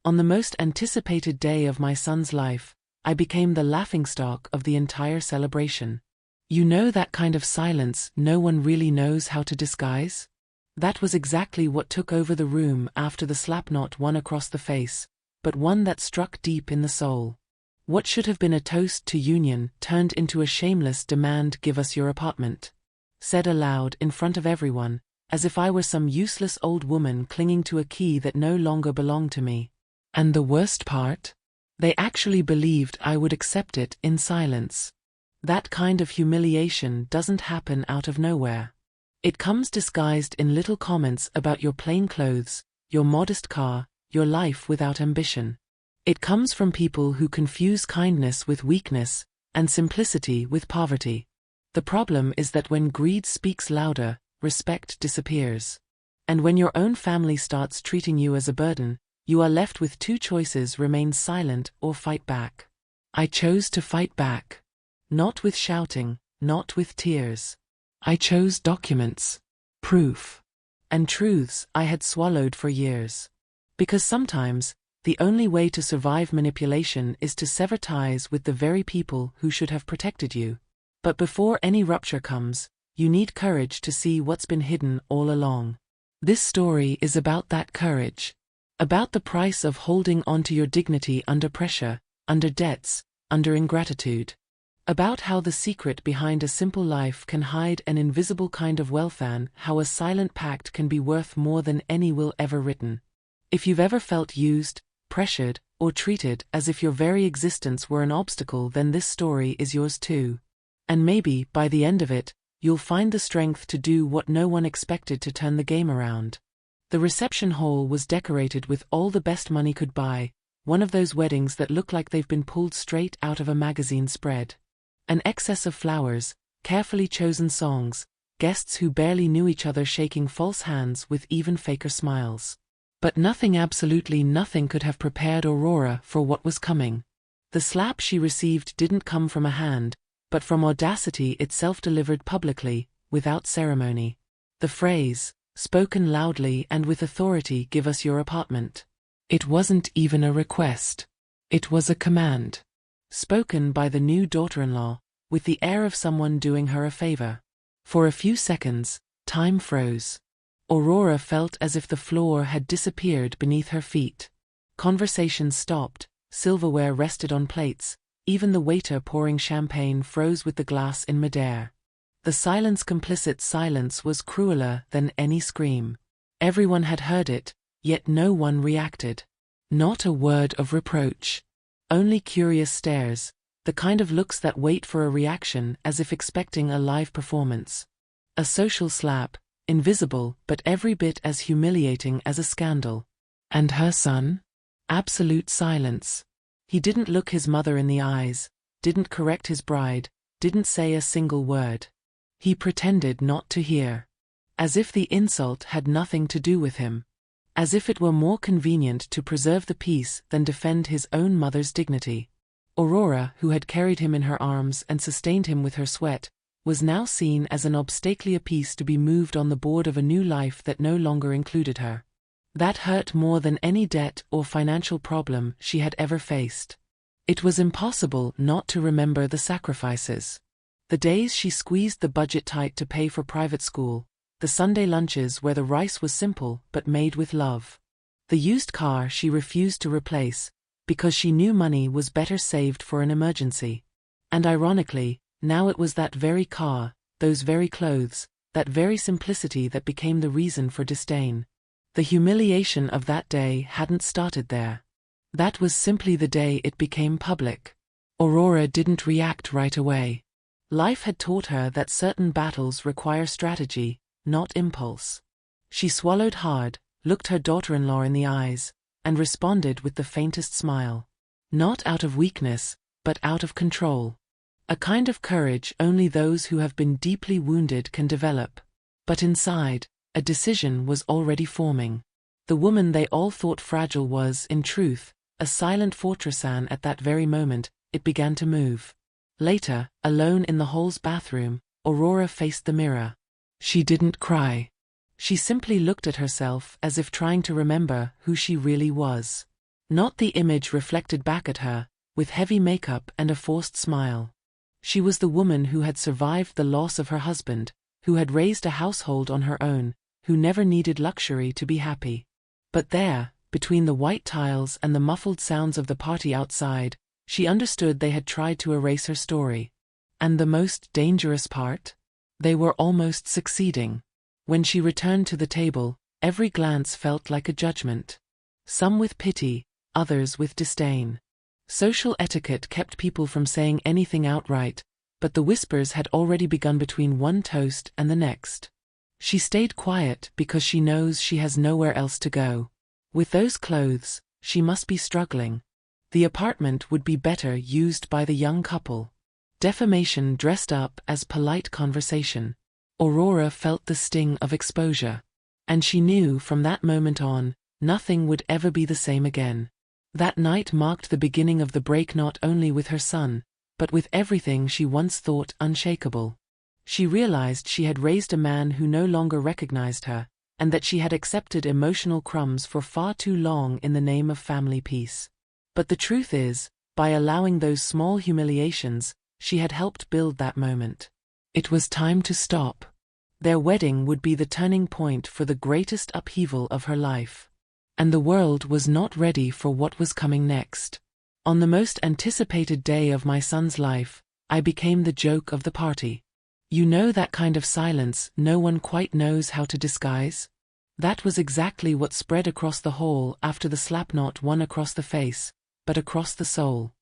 On the most anticipated day of my son's life, I became the laughingstock of the entire celebration. You know that kind of silence no one really knows how to disguise? That was exactly what took over the room after the slap, not one across the face, but one that struck deep in the soul. What should have been a toast to union turned into a shameless demand, "Give us your apartment," said aloud in front of everyone, as if I were some useless old woman clinging to a key that no longer belonged to me. And the worst part? They actually believed I would accept it in silence. That kind of humiliation doesn't happen out of nowhere. It comes disguised in little comments about your plain clothes, your modest car, your life without ambition. It comes from people who confuse kindness with weakness, and simplicity with poverty. The problem is that when greed speaks louder, respect disappears. And when your own family starts treating you as a burden, you are left with two choices: remain silent or fight back. I chose to fight back. Not with shouting, not with tears. I chose documents, proof, and truths I had swallowed for years. Because sometimes, the only way to survive manipulation is to sever ties with the very people who should have protected you. But before any rupture comes, you need courage to see what's been hidden all along. This story is about that courage. About the price of holding on to your dignity under pressure, under debts, under ingratitude. About how the secret behind a simple life can hide an invisible kind of wealth, and how a silent pact can be worth more than any will ever written. If you've ever felt used, pressured, or treated as if your very existence were an obstacle, then this story is yours too. And maybe, by the end of it, you'll find the strength to do what no one expected to turn the game around. The reception hall was decorated with all the best money could buy, one of those weddings that look like they've been pulled straight out of a magazine spread. An excess of flowers, carefully chosen songs, guests who barely knew each other shaking false hands with even faker smiles. But nothing, absolutely nothing, could have prepared Aurora for what was coming. The slap she received didn't come from a hand, but from audacity itself, delivered publicly, without ceremony. The phrase, spoken loudly and with authority, "Give us your apartment." It wasn't even a request. It was a command. Spoken by the new daughter-in-law, with the air of someone doing her a favor. For a few seconds, time froze. Aurora felt as if the floor had disappeared beneath her feet. Conversations stopped, silverware rested on plates, even the waiter pouring champagne froze with the glass in midair. The silence, complicit silence, was crueler than any scream. Everyone had heard it, yet no one reacted. Not a word of reproach. Only curious stares, the kind of looks that wait for a reaction as if expecting a live performance. A social slap, invisible but every bit as humiliating as a scandal. And her son? Absolute silence. He didn't look his mother in the eyes, didn't correct his bride, didn't say a single word. He pretended not to hear. As if the insult had nothing to do with him. As if it were more convenient to preserve the peace than defend his own mother's dignity. Aurora, who had carried him in her arms and sustained him with her sweat, was now seen as an obstacle, a piece to be moved on the board of a new life that no longer included her. That hurt more than any debt or financial problem she had ever faced. It was impossible not to remember the sacrifices. The days she squeezed the budget tight to pay for private school, the Sunday lunches where the rice was simple but made with love. The used car she refused to replace, because she knew money was better saved for an emergency. And ironically, now it was that very car, those very clothes, that very simplicity that became the reason for disdain. The humiliation of that day hadn't started there. That was simply the day it became public. Aurora didn't react right away. Life had taught her that certain battles require strategy, not impulse. She swallowed hard, looked her daughter-in-law in the eyes, and responded with the faintest smile. Not out of weakness, but out of control. A kind of courage only those who have been deeply wounded can develop. But inside, a decision was already forming. The woman they all thought fragile was, in truth, a silent fortress, and at that very moment, it began to move. Later, alone in the hall's bathroom, Aurora faced the mirror. She didn't cry. She simply looked at herself as if trying to remember who she really was. Not the image reflected back at her, with heavy makeup and a forced smile. She was the woman who had survived the loss of her husband, who had raised a household on her own, who never needed luxury to be happy. But there, between the white tiles and the muffled sounds of the party outside, she understood they had tried to erase her story. And the most dangerous part? They were almost succeeding. When she returned to the table, every glance felt like a judgment. Some with pity, others with disdain. Social etiquette kept people from saying anything outright, but the whispers had already begun between one toast and the next. She stayed quiet because she knows she has nowhere else to go. With those clothes, she must be struggling. The apartment would be better used by the young couple. Defamation dressed up as polite conversation. Aurora felt the sting of exposure. And she knew from that moment on, nothing would ever be the same again. That night marked the beginning of the break, not only with her son, but with everything she once thought unshakable. She realized she had raised a man who no longer recognized her, and that she had accepted emotional crumbs for far too long in the name of family peace. But the truth is, by allowing those small humiliations, she had helped build that moment. It was time to stop. Their wedding would be the turning point for the greatest upheaval of her life. And the world was not ready for what was coming next. On the most anticipated day of my son's life, I became the joke of the party. You know that kind of silence no one quite knows how to disguise? That was exactly what spread across the hall after the slap, not one across the face, but across the soul.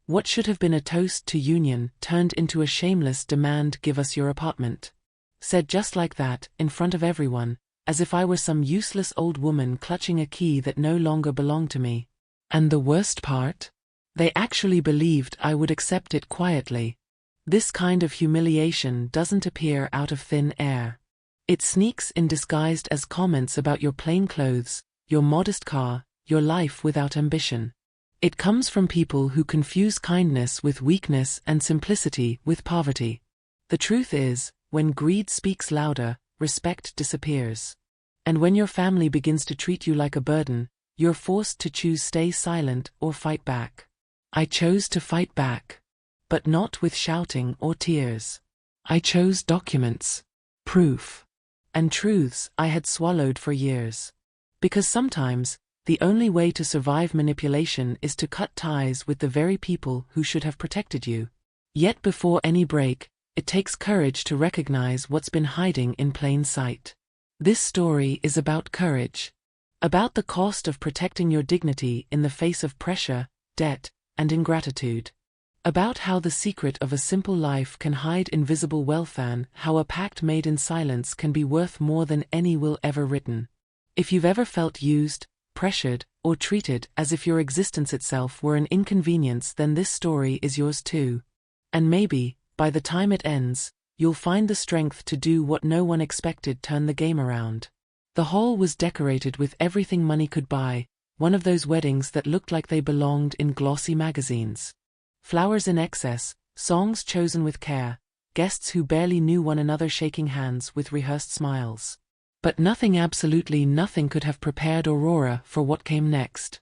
What should have been a toast to union turned into a shameless demand, "Give us your apartment." Said just like that, in front of everyone, as if I were some useless old woman clutching a key that no longer belonged to me. And the worst part? They actually believed I would accept it quietly. This kind of humiliation doesn't appear out of thin air. It sneaks in disguised as comments about your plain clothes, your modest car, your life without ambition. It comes from people who confuse kindness with weakness and simplicity with poverty. The truth is, when greed speaks louder, respect disappears. And when your family begins to treat you like a burden, you're forced to choose stay silent or fight back. I chose to fight back. But not with shouting or tears. I chose documents, proof, and truths I had swallowed for years. Because sometimes, the only way to survive manipulation is to cut ties with the very people who should have protected you. Yet before any break, it takes courage to recognize what's been hiding in plain sight. This story is about courage. About the cost of protecting your dignity in the face of pressure, debt, and ingratitude. About how the secret of a simple life can hide invisible wealth, and how a pact made in silence can be worth more than any will ever written. If you've ever felt used, pressured, or treated as if your existence itself were an inconvenience, then this story is yours too. And maybe, by the time it ends, you'll find the strength to do what no one expected: turn the game around. The hall was decorated with everything money could buy, one of those weddings that looked like they belonged in glossy magazines. Flowers in excess, songs chosen with care, guests who barely knew one another shaking hands with rehearsed smiles. But nothing, absolutely nothing, could have prepared Aurora for what came next.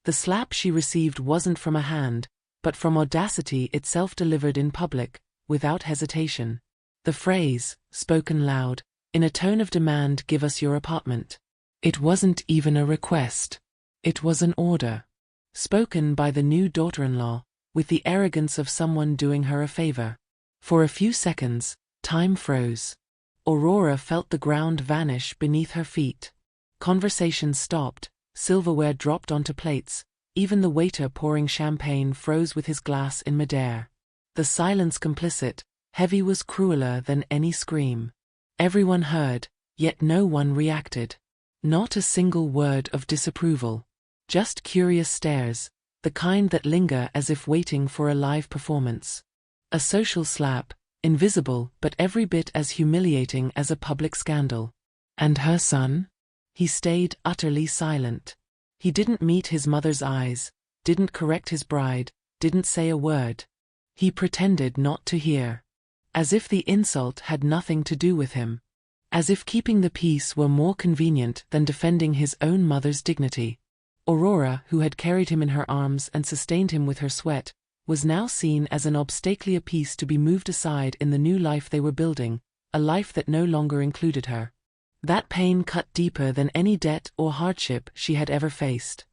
The slap she received wasn't from a hand, but from audacity itself, delivered in public, without hesitation. The phrase, spoken loud, in a tone of demand, "Give us your apartment." It wasn't even a request. It was an order. Spoken by the new daughter-in-law, with the arrogance of someone doing her a favor. For a few seconds, time froze. Aurora felt the ground vanish beneath her feet. Conversation stopped, silverware dropped onto plates, even the waiter pouring champagne froze with his glass in midair. The silence, complicit, heavy, was crueler than any scream. Everyone heard, yet no one reacted. Not a single word of disapproval. Just curious stares, the kind that linger as if waiting for a live performance. A social slap, invisible but every bit as humiliating as a public scandal. And her son? He stayed utterly silent. He didn't meet his mother's eyes, didn't correct his bride, didn't say a word. He pretended not to hear. As if the insult had nothing to do with him. As if keeping the peace were more convenient than defending his own mother's dignity. Aurora, who had carried him in her arms and sustained him with her sweat, was now seen as an obstacle, a piece to be moved aside in the new life they were building, a life that no longer included her. That pain cut deeper than any debt or hardship she had ever faced.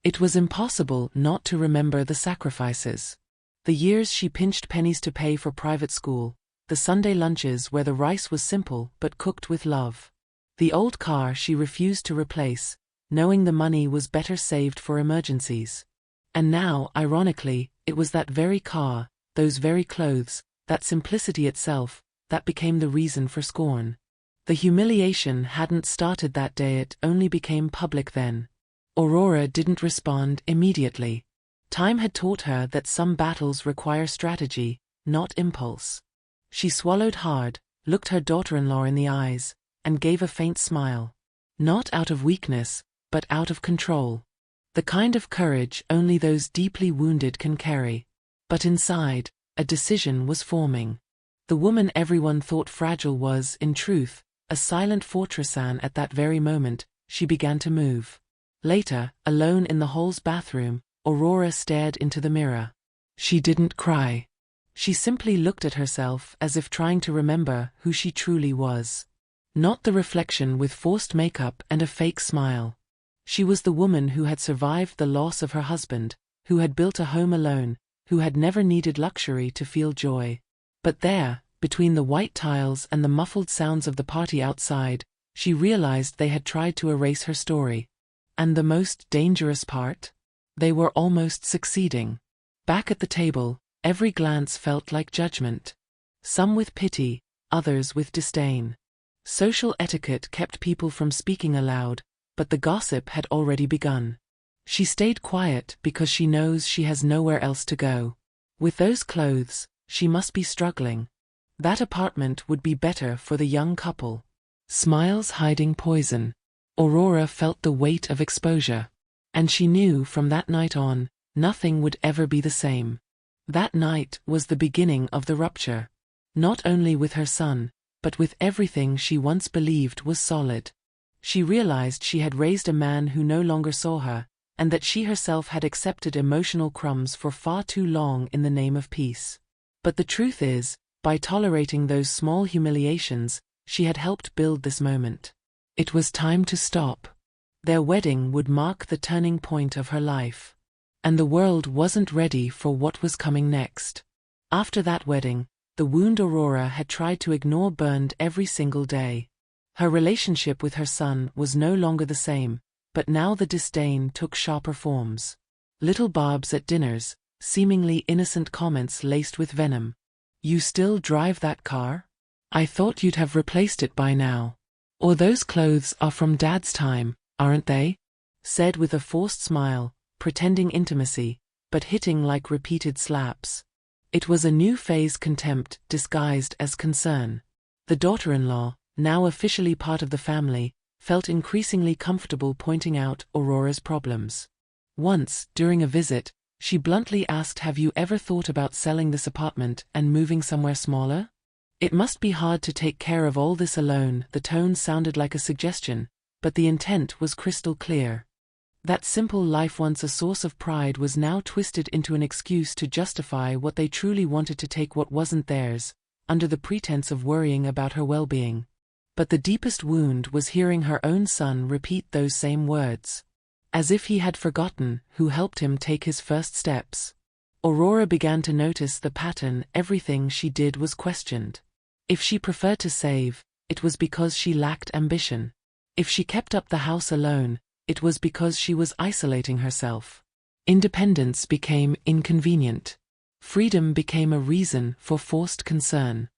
It was impossible not to remember the sacrifices. The years she pinched pennies to pay for private school, the Sunday lunches where the rice was simple but cooked with love. The old car she refused to replace, knowing the money was better saved for emergencies. And now, ironically, it was that very car, those very clothes, that simplicity itself, that became the reason for scorn. The humiliation hadn't started that day, it only became public then. Aurora didn't respond immediately. Time had taught her that some battles require strategy, not impulse. She swallowed hard, looked her daughter-in-law in the eyes, and gave a faint smile. Not out of weakness, but out of control. The kind of courage only those deeply wounded can carry. But inside, a decision was forming. The woman everyone thought fragile was, in truth, a silent fortress, and at that very moment, she began to move. Later, alone in the hall's bathroom, Aurora stared into the mirror. She didn't cry. She simply looked at herself as if trying to remember who she truly was. Not the reflection with forced makeup and a fake smile. She was the woman who had survived the loss of her husband, who had built a home alone, who had never needed luxury to feel joy. But there, between the white tiles and the muffled sounds of the party outside, she realized they had tried to erase her story. And the most dangerous part? They were almost succeeding. Back at the table, every glance felt like judgment. Some with pity, others with disdain. Social etiquette kept people from speaking aloud, but the gossip had already begun. She stayed quiet because she knows she has nowhere else to go. With those clothes, she must be struggling. That apartment would be better for the young couple. Smiles hiding poison. Aurora felt the weight of exposure. And she knew from that night on, nothing would ever be the same. That night was the beginning of the rupture. Not only with her son, but with everything she once believed was solid. She realized she had raised a man who no longer saw her, and that she herself had accepted emotional crumbs for far too long in the name of peace. But the truth is, by tolerating those small humiliations, she had helped build this moment. It was time to stop. Their wedding would mark the turning point of her life. And the world wasn't ready for what was coming next. After that wedding, the wound Aurora had tried to ignore burned every single day. Her relationship with her son was no longer the same, but now the disdain took sharper forms. Little barbs at dinners, seemingly innocent comments laced with venom. "You still drive that car? I thought you'd have replaced it by now. Or those clothes are from Dad's time, aren't they?" Said with a forced smile, pretending intimacy, but hitting like repeated slaps. It was a new phase, contempt disguised as concern. The daughter-in-law, now officially part of the family, felt increasingly comfortable pointing out Aurora's problems. Once, during a visit, she bluntly asked, "Have you ever thought about selling this apartment and moving somewhere smaller? It must be hard to take care of all this alone." The tone sounded like a suggestion, but the intent was crystal clear. That simple life, once a source of pride, was now twisted into an excuse to justify what they truly wanted, to take what wasn't theirs, under the pretense of worrying about her well-being. But the deepest wound was hearing her own son repeat those same words. As if he had forgotten who helped him take his first steps. Aurora began to notice the pattern. Everything she did was questioned. If she preferred to save, it was because she lacked ambition. If she kept up the house alone, it was because she was isolating herself. Independence became inconvenient. Freedom became a reason for forced concern.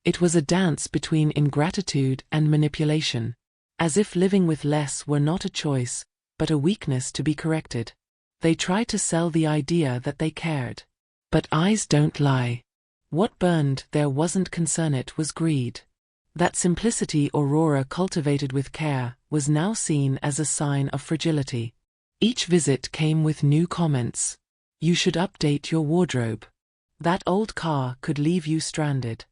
It was a dance between ingratitude and manipulation, as if living with less were not a choice, but a weakness to be corrected. They tried to sell the idea that they cared. But eyes don't lie. What burned there wasn't concern, it was greed. That simplicity Aurora cultivated with care was now seen as a sign of fragility. Each visit came with new comments. "You should update your wardrobe. That old car could leave you stranded.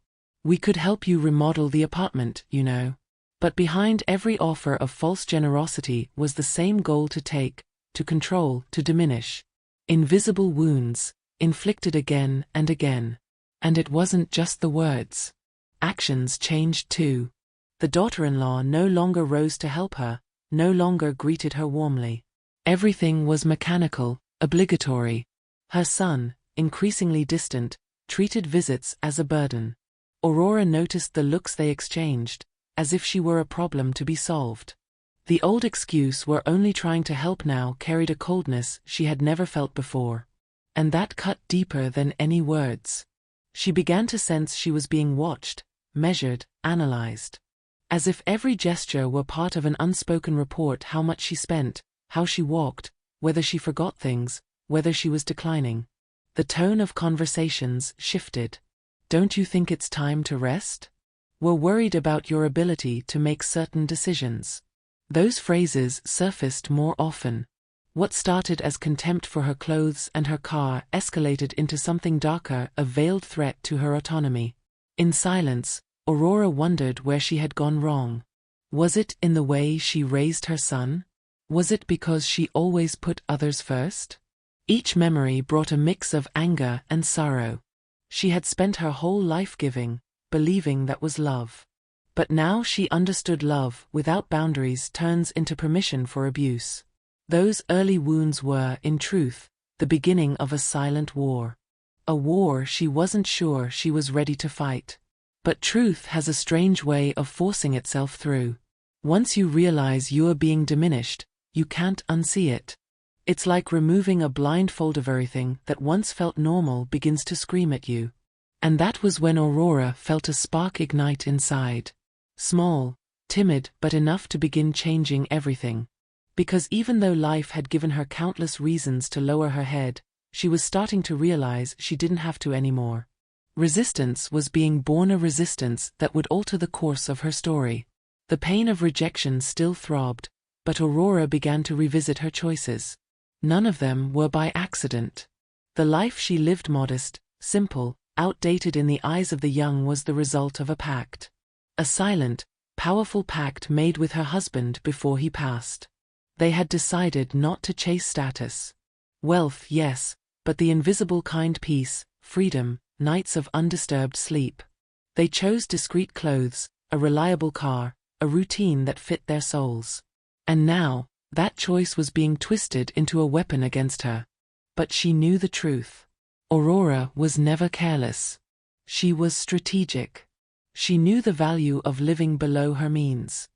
We could help you remodel the apartment, you know." But behind every offer of false generosity was the same goal: to take, to control, to diminish. Invisible wounds, inflicted again and again. And it wasn't just the words. Actions changed too. The daughter-in-law no longer rose to help her, no longer greeted her warmly. Everything was mechanical, obligatory. Her son, increasingly distant, treated visits as a burden. Aurora noticed the looks they exchanged, as if she were a problem to be solved. The old excuse "we're only trying to help" now carried a coldness she had never felt before. And that cut deeper than any words. She began to sense she was being watched, measured, analyzed. As if every gesture were part of an unspoken report: how much she spent, how she walked, whether she forgot things, whether she was declining. The tone of conversations shifted. "Don't you think it's time to rest? We're worried about your ability to make certain decisions." Those phrases surfaced more often. What started as contempt for her clothes and her car escalated into something darker, a veiled threat to her autonomy. In silence, Aurora wondered where she had gone wrong. Was it in the way she raised her son? Was it because she always put others first? Each memory brought a mix of anger and sorrow. She had spent her whole life giving, believing that was love. But now she understood love without boundaries turns into permission for abuse. Those early wounds were, in truth, the beginning of a silent war. A war she wasn't sure she was ready to fight. But truth has a strange way of forcing itself through. Once you realize you are being diminished, you can't unsee it. It's like removing a blindfold of everything that once felt normal begins to scream at you. And that was when Aurora felt a spark ignite inside. Small, timid, but enough to begin changing everything. Because even though life had given her countless reasons to lower her head, she was starting to realize she didn't have to anymore. Resistance was being born, a resistance that would alter the course of her story. The pain of rejection still throbbed, but Aurora began to revisit her choices. None of them were by accident. The life she lived, modest, simple, outdated in the eyes of the young, was the result of a pact. A silent, powerful pact made with her husband before he passed. They had decided not to chase status. Wealth, yes, but the invisible kind: peace, freedom, nights of undisturbed sleep. They chose discreet clothes, a reliable car, a routine that fit their souls. And now, that choice was being twisted into a weapon against her. But she knew the truth. Aurora was never careless. She was strategic. She knew the value of living below her means.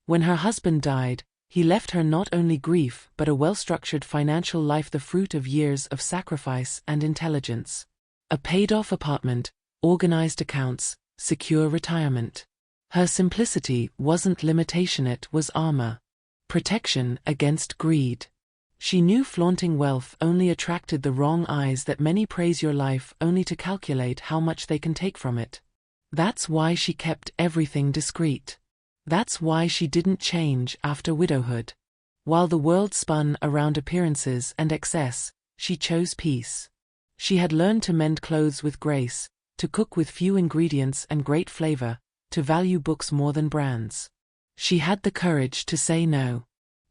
When her husband died, he left her not only grief but a well-structured financial life, the fruit of years of sacrifice and intelligence. A paid-off apartment, organized accounts, secure retirement. Her simplicity wasn't limitation, it was armor. Protection against greed. She knew flaunting wealth only attracted the wrong eyes, that many praise your life only to calculate how much they can take from it. That's why she kept everything discreet. That's why she didn't change after widowhood. While the world spun around appearances and excess, she chose peace. She had learned to mend clothes with grace, to cook with few ingredients and great flavor, to value books more than brands. She had the courage to say no.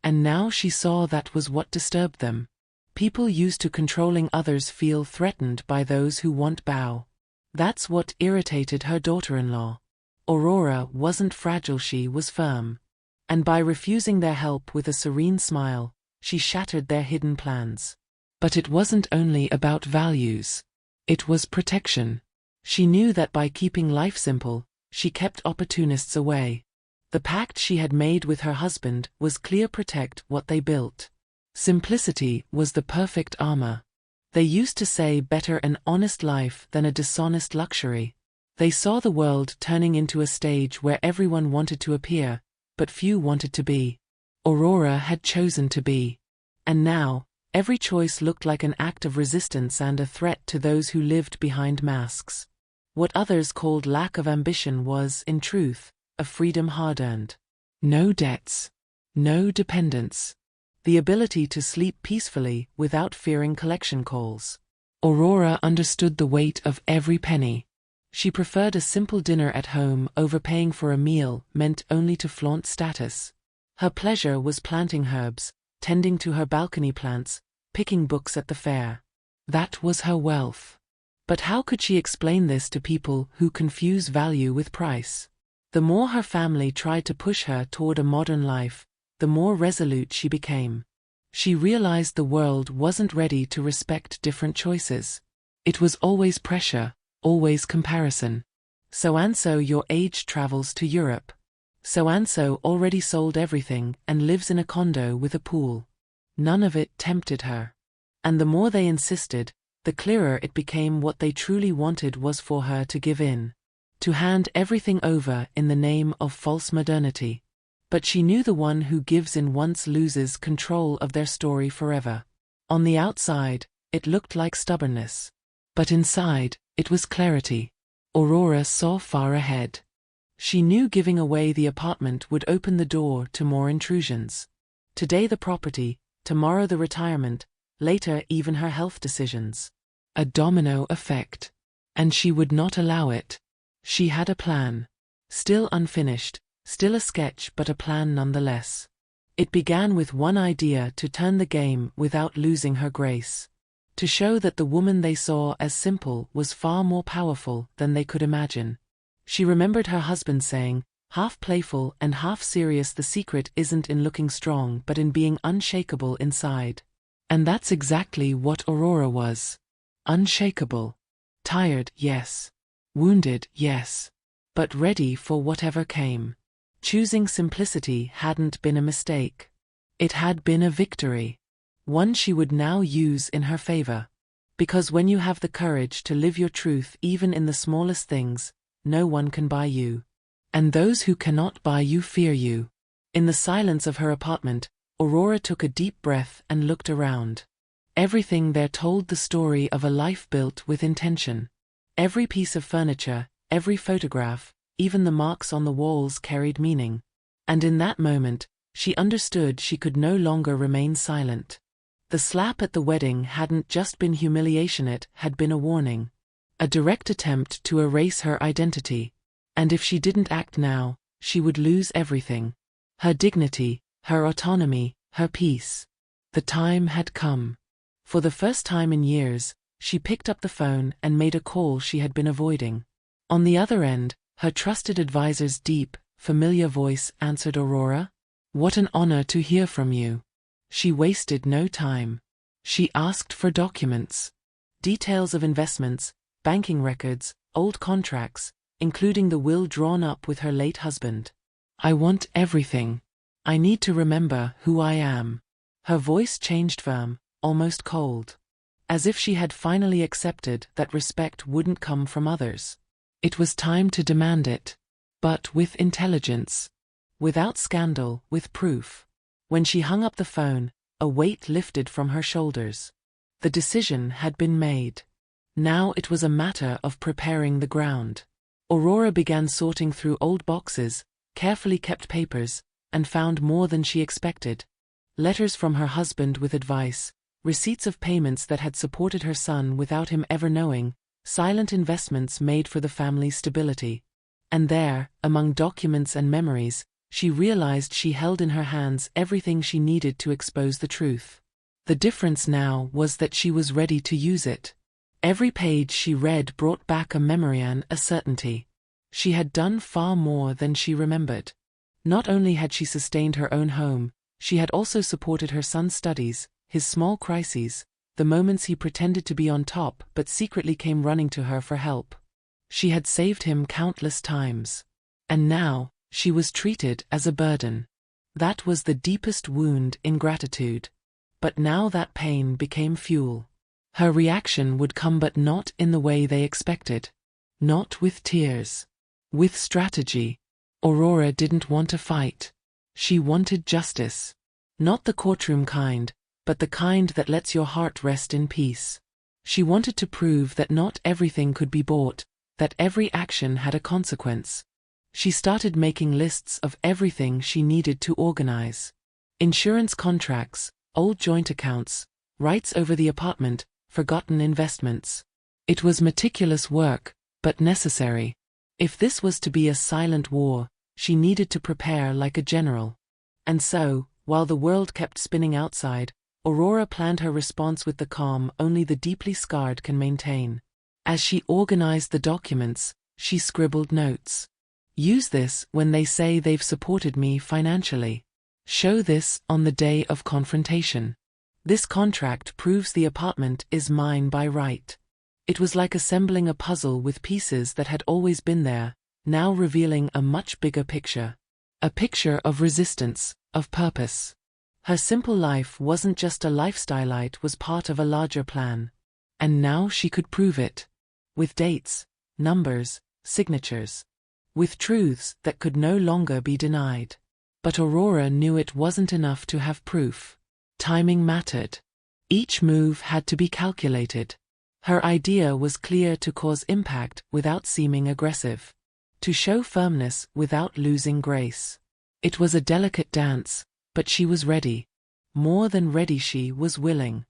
And now she saw that was what disturbed them. People used to controlling others feel threatened by those who won't bow. That's what irritated her daughter-in-law. Aurora wasn't fragile, she was firm. And by refusing their help with a serene smile, she shattered their hidden plans. But it wasn't only about values. It was protection. She knew that by keeping life simple, she kept opportunists away. The pact she had made with her husband was clear: protect what they built. Simplicity was the perfect armor. They used to say better an honest life than a dishonest luxury. They saw the world turning into a stage where everyone wanted to appear, but few wanted to be. Aurora had chosen to be. And now, every choice looked like an act of resistance and a threat to those who lived behind masks. What others called lack of ambition was, in truth, a freedom hard-earned. No debts. No dependence. The ability to sleep peacefully without fearing collection calls. Aurora understood the weight of every penny. She preferred a simple dinner at home over paying for a meal meant only to flaunt status. Her pleasure was planting herbs, tending to her balcony plants, picking books at the fair. That was her wealth. But how could she explain this to people who confuse value with price? The more her family tried to push her toward a modern life, the more resolute she became. She realized the world wasn't ready to respect different choices. It was always pressure, always comparison. So-and-so your age travels to Europe. So-and-so already sold everything and lives in a condo with a pool. None of it tempted her. And the more they insisted, the clearer it became what they truly wanted was for her to give in. To hand everything over in the name of false modernity. But she knew the one who gives in once loses control of their story forever. On the outside, it looked like stubbornness. But inside, it was clarity. Aurora saw far ahead. She knew giving away the apartment would open the door to more intrusions. Today the property, tomorrow the retirement, later even her health decisions. A domino effect. And she would not allow it. She had a plan. Still unfinished, still a sketch but a plan nonetheless. It began with one idea: to turn the game without losing her grace. To show that the woman they saw as simple was far more powerful than they could imagine. She remembered her husband saying, half playful and half serious, the secret isn't in looking strong but in being unshakable inside. And that's exactly what Aurora was. Unshakable. Tired, yes. Wounded, yes. But ready for whatever came. Choosing simplicity hadn't been a mistake. It had been a victory. One she would now use in her favor. Because when you have the courage to live your truth even in the smallest things, no one can buy you. And those who cannot buy you fear you. In the silence of her apartment, Aurora took a deep breath and looked around. Everything there told the story of a life built with intention. Every piece of furniture, every photograph, even the marks on the walls carried meaning. And in that moment, she understood she could no longer remain silent. The slap at the wedding hadn't just been humiliation, it had been a warning. A direct attempt to erase her identity. And if she didn't act now, she would lose everything. Her dignity, her autonomy, her peace. The time had come. For the first time in years, she picked up the phone and made a call she had been avoiding. On the other end, her trusted advisor's deep, familiar voice answered. Aurora? What an honor to hear from you. She wasted no time. She asked for documents. Details of investments, banking records, old contracts, including the will drawn up with her late husband. I want everything. I need to remember who I am. Her voice changed, firm, almost cold. As if she had finally accepted that respect wouldn't come from others. It was time to demand it. But with intelligence. Without scandal, with proof. When she hung up the phone, a weight lifted from her shoulders. The decision had been made. Now it was a matter of preparing the ground. Aurora began sorting through old boxes, carefully kept papers, and found more than she expected. Letters from her husband with advice, receipts of payments that had supported her son without him ever knowing, silent investments made for the family's stability. And there, among documents and memories, she realized she held in her hands everything she needed to expose the truth. The difference now was that she was ready to use it. Every page she read brought back a memory and a certainty. She had done far more than she remembered. Not only had she sustained her own home, she had also supported her son's studies, his small crises, the moments he pretended to be on top but secretly came running to her for help. She had saved him countless times. And now, she was treated as a burden. That was the deepest wound in gratitude. But now that pain became fuel. Her reaction would come, but not in the way they expected. Not with tears. With strategy. Aurora didn't want to fight. She wanted justice. Not the courtroom kind, but the kind that lets your heart rest in peace. She wanted to prove that not everything could be bought, that every action had a consequence. She started making lists of everything she needed to organize. Insurance contracts, old joint accounts, rights over the apartment, forgotten investments. It was meticulous work, but necessary. If this was to be a silent war, she needed to prepare like a general. And so, While the world kept spinning outside, Aurora planned her response with the calm only the deeply scarred can maintain. As she organized the documents, she scribbled notes. Use this when they say they've supported me financially. Show this on the day of confrontation. This contract proves the apartment is mine by right. It was like assembling a puzzle with pieces that had always been there, now revealing a much bigger picture. A picture of resistance, of purpose. Her simple life wasn't just a lifestyle, it was part of a larger plan. And now she could prove it. With dates, numbers, signatures. With truths that could no longer be denied. But Aurora knew it wasn't enough to have proof. Timing mattered. Each move had to be calculated. Her idea was clear: to cause impact without seeming aggressive. To show firmness without losing grace. It was a delicate dance, but she was ready. More than ready, she was willing.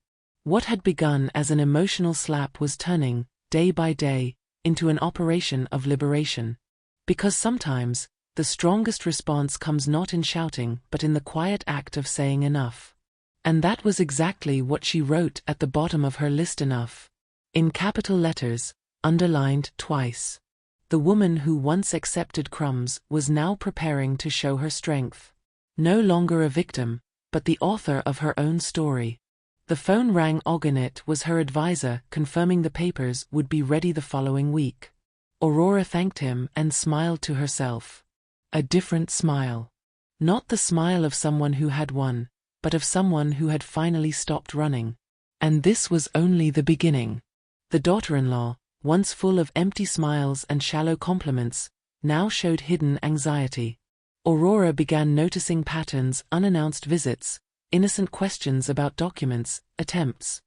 What had begun as an emotional slap was turning, day by day, into an operation of liberation. Because sometimes, the strongest response comes not in shouting but in the quiet act of saying enough. And that was exactly what she wrote at the bottom of her list: enough. In capital letters, underlined twice. The woman who once accepted crumbs was now preparing to show her strength. No longer a victim, but the author of her own story. The phone rang. Ogonet was her advisor, confirming the papers would be ready the following week. Aurora thanked him and smiled to herself. A different smile. Not the smile of someone who had won, but of someone who had finally stopped running. And this was only the beginning. The daughter-in-law, once full of empty smiles and shallow compliments, now showed hidden anxiety. Aurora began noticing patterns: unannounced visits, innocent questions about documents, attempts.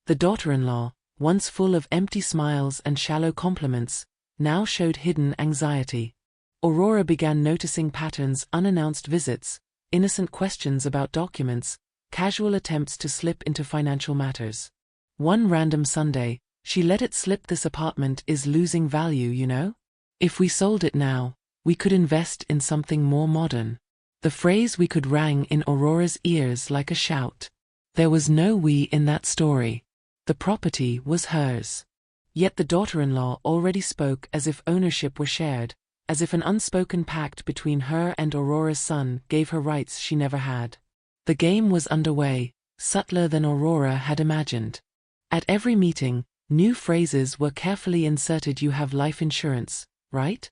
The daughter-in-law, once full of empty smiles and shallow compliments, now showed hidden anxiety. Aurora began noticing patterns: unannounced visits, innocent questions about documents, casual attempts to slip into financial matters. One random Sunday, she let it slip: this apartment is losing value, you know? If we sold it now, we could invest in something more modern. The phrase "we could" rang in Aurora's ears like a shout. There was no we in that story. The property was hers. Yet the daughter-in-law already spoke as if ownership were shared, as if an unspoken pact between her and Aurora's son gave her rights she never had. The game was underway, subtler than Aurora had imagined. At every meeting, new phrases were carefully inserted: you have life insurance, right?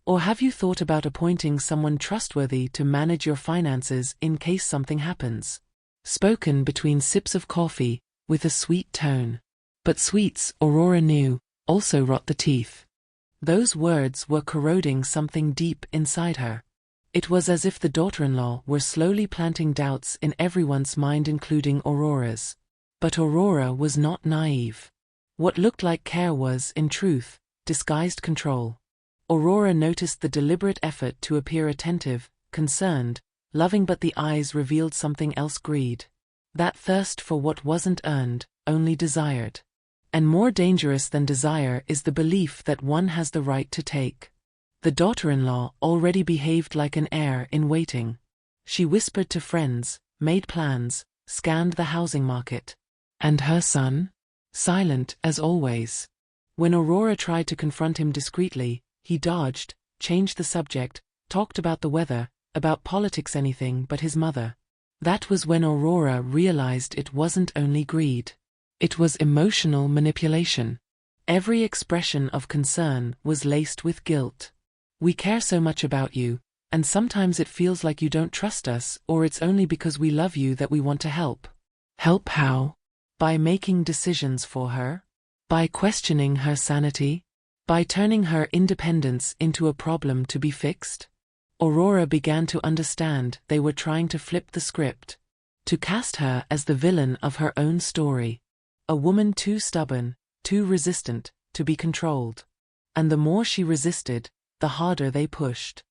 Or have you thought about appointing someone trustworthy to manage your finances in case something happens? Spoken between sips of coffee, with a sweet tone. But sweets, Aurora knew, also rot the teeth. Those words were corroding something deep inside her. It was as if the daughter-in-law were slowly planting doubts in everyone's mind, including Aurora's. But Aurora was not naive. What looked like care was, in truth, disguised control. Aurora noticed the deliberate effort to appear attentive, concerned, loving, but the eyes revealed something else: greed. That thirst for what wasn't earned, only desired. And more dangerous than desire is the belief that one has the right to take. The daughter-in-law already behaved like an heir in waiting. She whispered to friends, made plans, scanned the housing market. And her son? Silent as always. When Aurora tried to confront him discreetly, he dodged, changed the subject, talked about the weather, about politics, anything but his mother. That was when Aurora realized it wasn't only greed. It was emotional manipulation. Every expression of concern was laced with guilt. We care so much about you, and sometimes it feels like you don't trust us, or it's only because we love you that we want to help. Help how? By making decisions for her? By questioning her sanity? By turning her independence into a problem to be fixed? Aurora began to understand they were trying to flip the script. To cast her as the villain of her own story. A woman too stubborn, too resistant, to be controlled. And the more she resisted, the harder they pushed.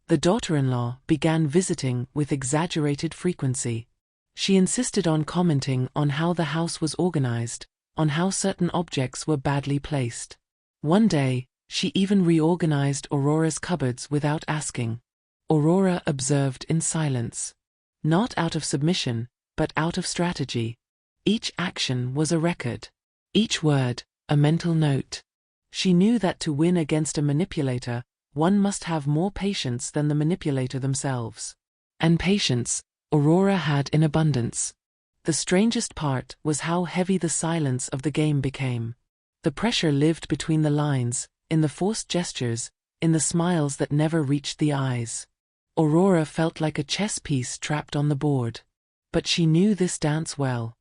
The daughter-in-law began visiting with exaggerated frequency. She insisted on commenting on how the house was organized, on how certain objects were badly placed. One day, she even reorganized Aurora's cupboards without asking. Aurora observed in silence. Not out of submission, but out of strategy. Each action was a record. Each word, a mental note. She knew that to win against a manipulator, one must have more patience than the manipulator themselves. And patience, Aurora had in abundance. The strangest part was how heavy the silence of the game became. The pressure lived between the lines, in the forced gestures, in the smiles that never reached the eyes. Aurora felt like a chess piece trapped on the board. But she knew this dance well.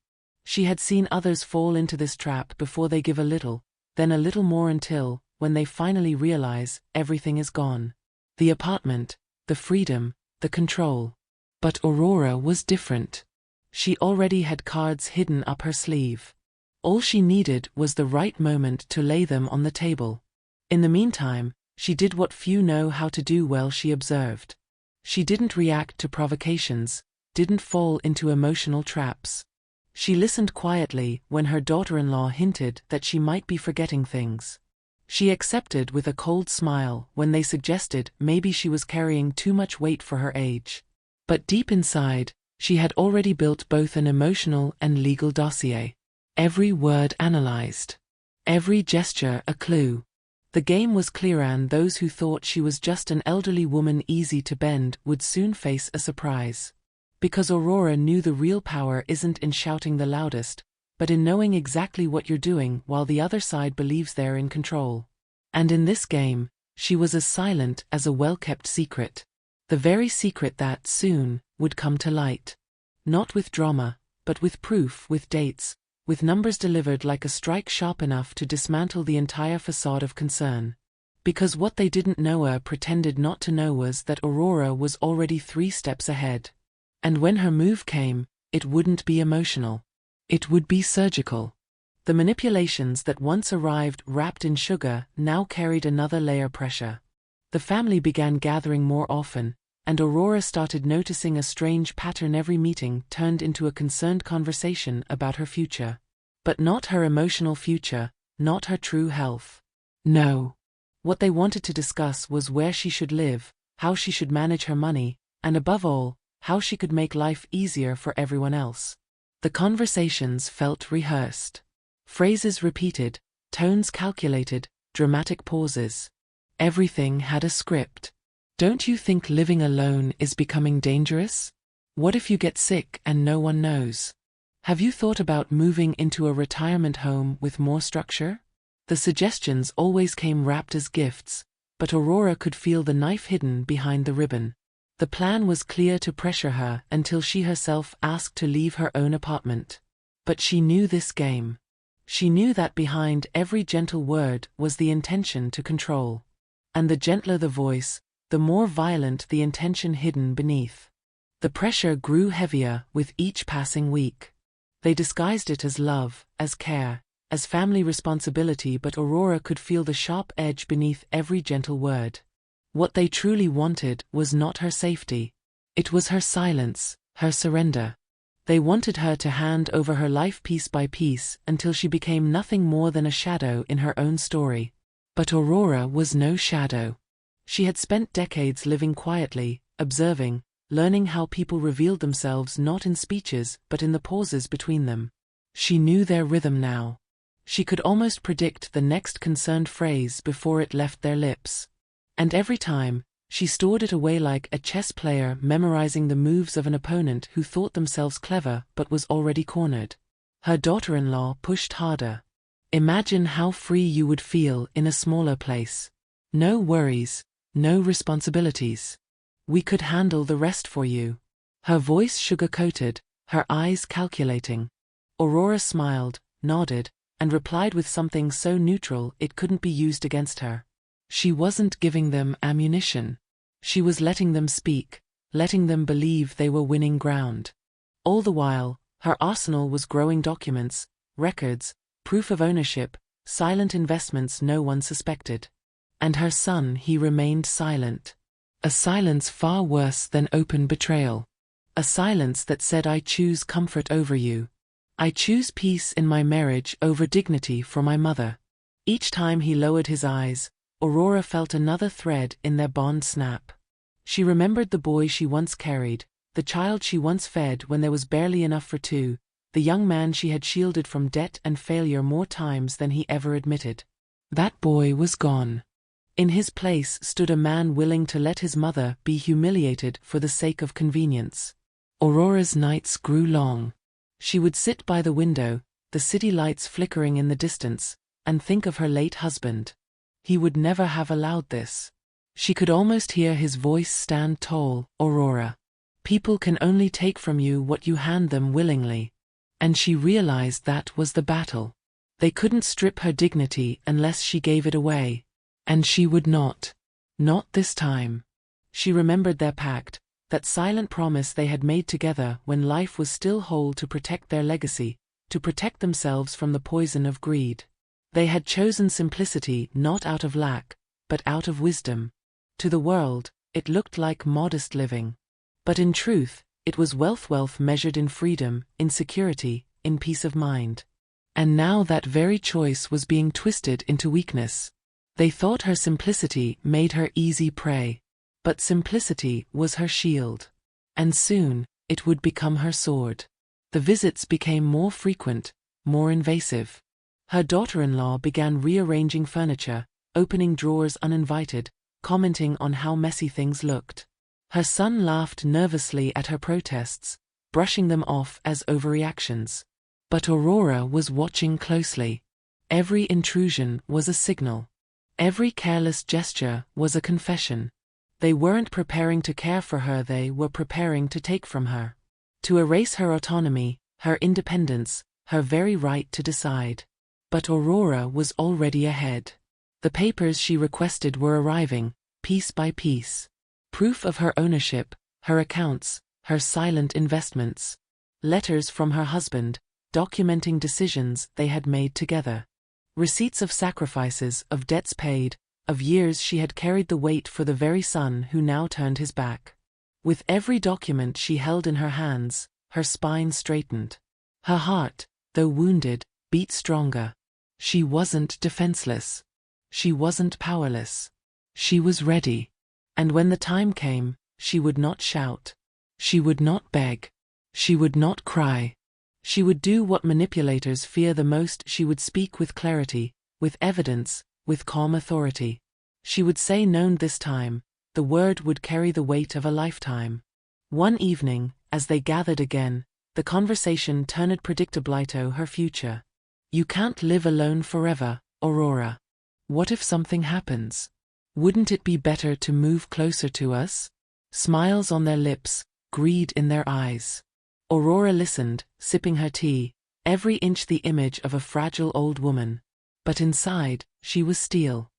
She had seen others fall into this trap before they give a little, then a little more until, when they finally realize, everything is gone. The apartment, the freedom, the control. But Aurora was different. She already had cards hidden up her sleeve. All she needed was the right moment to lay them on the table. In the meantime, she did what few know how to do well. She observed. She didn't react to provocations, didn't fall into emotional traps. She listened quietly when her daughter-in-law hinted that she might be forgetting things. She accepted with a cold smile when they suggested maybe she was carrying too much weight for her age. But deep inside, she had already built both an emotional and legal dossier. Every word analyzed. Every gesture a clue. The game was clear, and those who thought she was just an elderly woman easy to bend would soon face a surprise. Because Aurora knew the real power isn't in shouting the loudest, but in knowing exactly what you're doing while the other side believes they're in control. And in this game, she was as silent as a well-kept secret. The very secret that, soon, would come to light. Not with drama, but with proof, with dates, with numbers delivered like a strike sharp enough to dismantle the entire facade of concern. Because what they didn't know or pretended not to know was that Aurora was already 3 steps ahead. And when her move came, it wouldn't be emotional. It would be surgical. The manipulations that once arrived wrapped in sugar now carried another layer pressure. The family began gathering more often, and Aurora started noticing a strange pattern. Every meeting turned into a concerned conversation about her future. But not her emotional future, not her true health. No. What they wanted to discuss was where she should live, how she should manage her money, and above all, how she could make life easier for everyone else. The conversations felt rehearsed. Phrases repeated, tones calculated, dramatic pauses. Everything had a script. Don't you think living alone is becoming dangerous? What if you get sick and no one knows? Have you thought about moving into a retirement home with more structure? The suggestions always came wrapped as gifts, but Aurora could feel the knife hidden behind the ribbon. The plan was clear to pressure her until she herself asked to leave her own apartment. But she knew this game. She knew that behind every gentle word was the intention to control. And the gentler the voice, the more violent the intention hidden beneath. The pressure grew heavier with each passing week. They disguised it as love, as care, as family responsibility, but Aurora could feel the sharp edge beneath every gentle word. What they truly wanted was not her safety. It was her silence, her surrender. They wanted her to hand over her life piece by piece until she became nothing more than a shadow in her own story. But Aurora was no shadow. She had spent decades living quietly, observing, learning how people revealed themselves not in speeches but in the pauses between them. She knew their rhythm now. She could almost predict the next concerned phrase before it left their lips. And every time, she stored it away like a chess player memorizing the moves of an opponent who thought themselves clever but was already cornered. Her daughter-in-law pushed harder. Imagine how free you would feel in a smaller place. No worries, no responsibilities. We could handle the rest for you. Her voice sugar-coated, her eyes calculating. Aurora smiled, nodded, and replied with something so neutral it couldn't be used against her. She wasn't giving them ammunition. She was letting them speak, letting them believe they were winning ground. All the while, her arsenal was growing: documents, records, proof of ownership, silent investments no one suspected. And her son, he remained silent. A silence far worse than open betrayal. A silence that said, I choose comfort over you. I choose peace in my marriage over dignity for my mother. Each time he lowered his eyes, Aurora felt another thread in their bond snap. She remembered the boy she once carried, the child she once fed when there was barely enough for two, the young man she had shielded from debt and failure more times than he ever admitted. That boy was gone. In his place stood a man willing to let his mother be humiliated for the sake of convenience. Aurora's nights grew long. She would sit by the window, the city lights flickering in the distance, and think of her late husband. He would never have allowed this. She could almost hear his voice stand tall. Aurora. People can only take from you what you hand them willingly. And she realized that was the battle. They couldn't strip her dignity unless she gave it away. And she would not. Not this time. She remembered their pact, that silent promise they had made together when life was still whole, to protect their legacy, to protect themselves from the poison of greed. They had chosen simplicity not out of lack, but out of wisdom. To the world, it looked like modest living. But in truth, it was wealth measured in freedom, in security, in peace of mind. And now that very choice was being twisted into weakness. They thought her simplicity made her easy prey. But simplicity was her shield. And soon, it would become her sword. The visits became more frequent, more invasive. Her daughter-in-law began rearranging furniture, opening drawers uninvited, commenting on how messy things looked. Her son laughed nervously at her protests, brushing them off as overreactions. But Aurora was watching closely. Every intrusion was a signal. Every careless gesture was a confession. They weren't preparing to care for her, they were preparing to take from her. To erase her autonomy, her independence, her very right to decide. But Aurora was already ahead. The papers she requested were arriving, piece by piece. Proof of her ownership, her accounts, her silent investments. Letters from her husband, documenting decisions they had made together. Receipts of sacrifices, of debts paid, of years she had carried the weight for the very son who now turned his back. With every document she held in her hands, her spine straightened. Her heart, though wounded, beat stronger. She wasn't defenseless. She wasn't powerless. She was ready. And when the time came, she would not shout. She would not beg. She would not cry. She would do what manipulators fear the most. She would speak with clarity, with evidence, with calm authority. She would say no this time. The word would carry the weight of a lifetime. One evening, as they gathered again, the conversation turned predictable. Her future. You can't live alone forever, Aurora. What if something happens? Wouldn't it be better to move closer to us? Smiles on their lips, greed in their eyes. Aurora listened, sipping her tea, every inch the image of a fragile old woman. But inside, she was steel.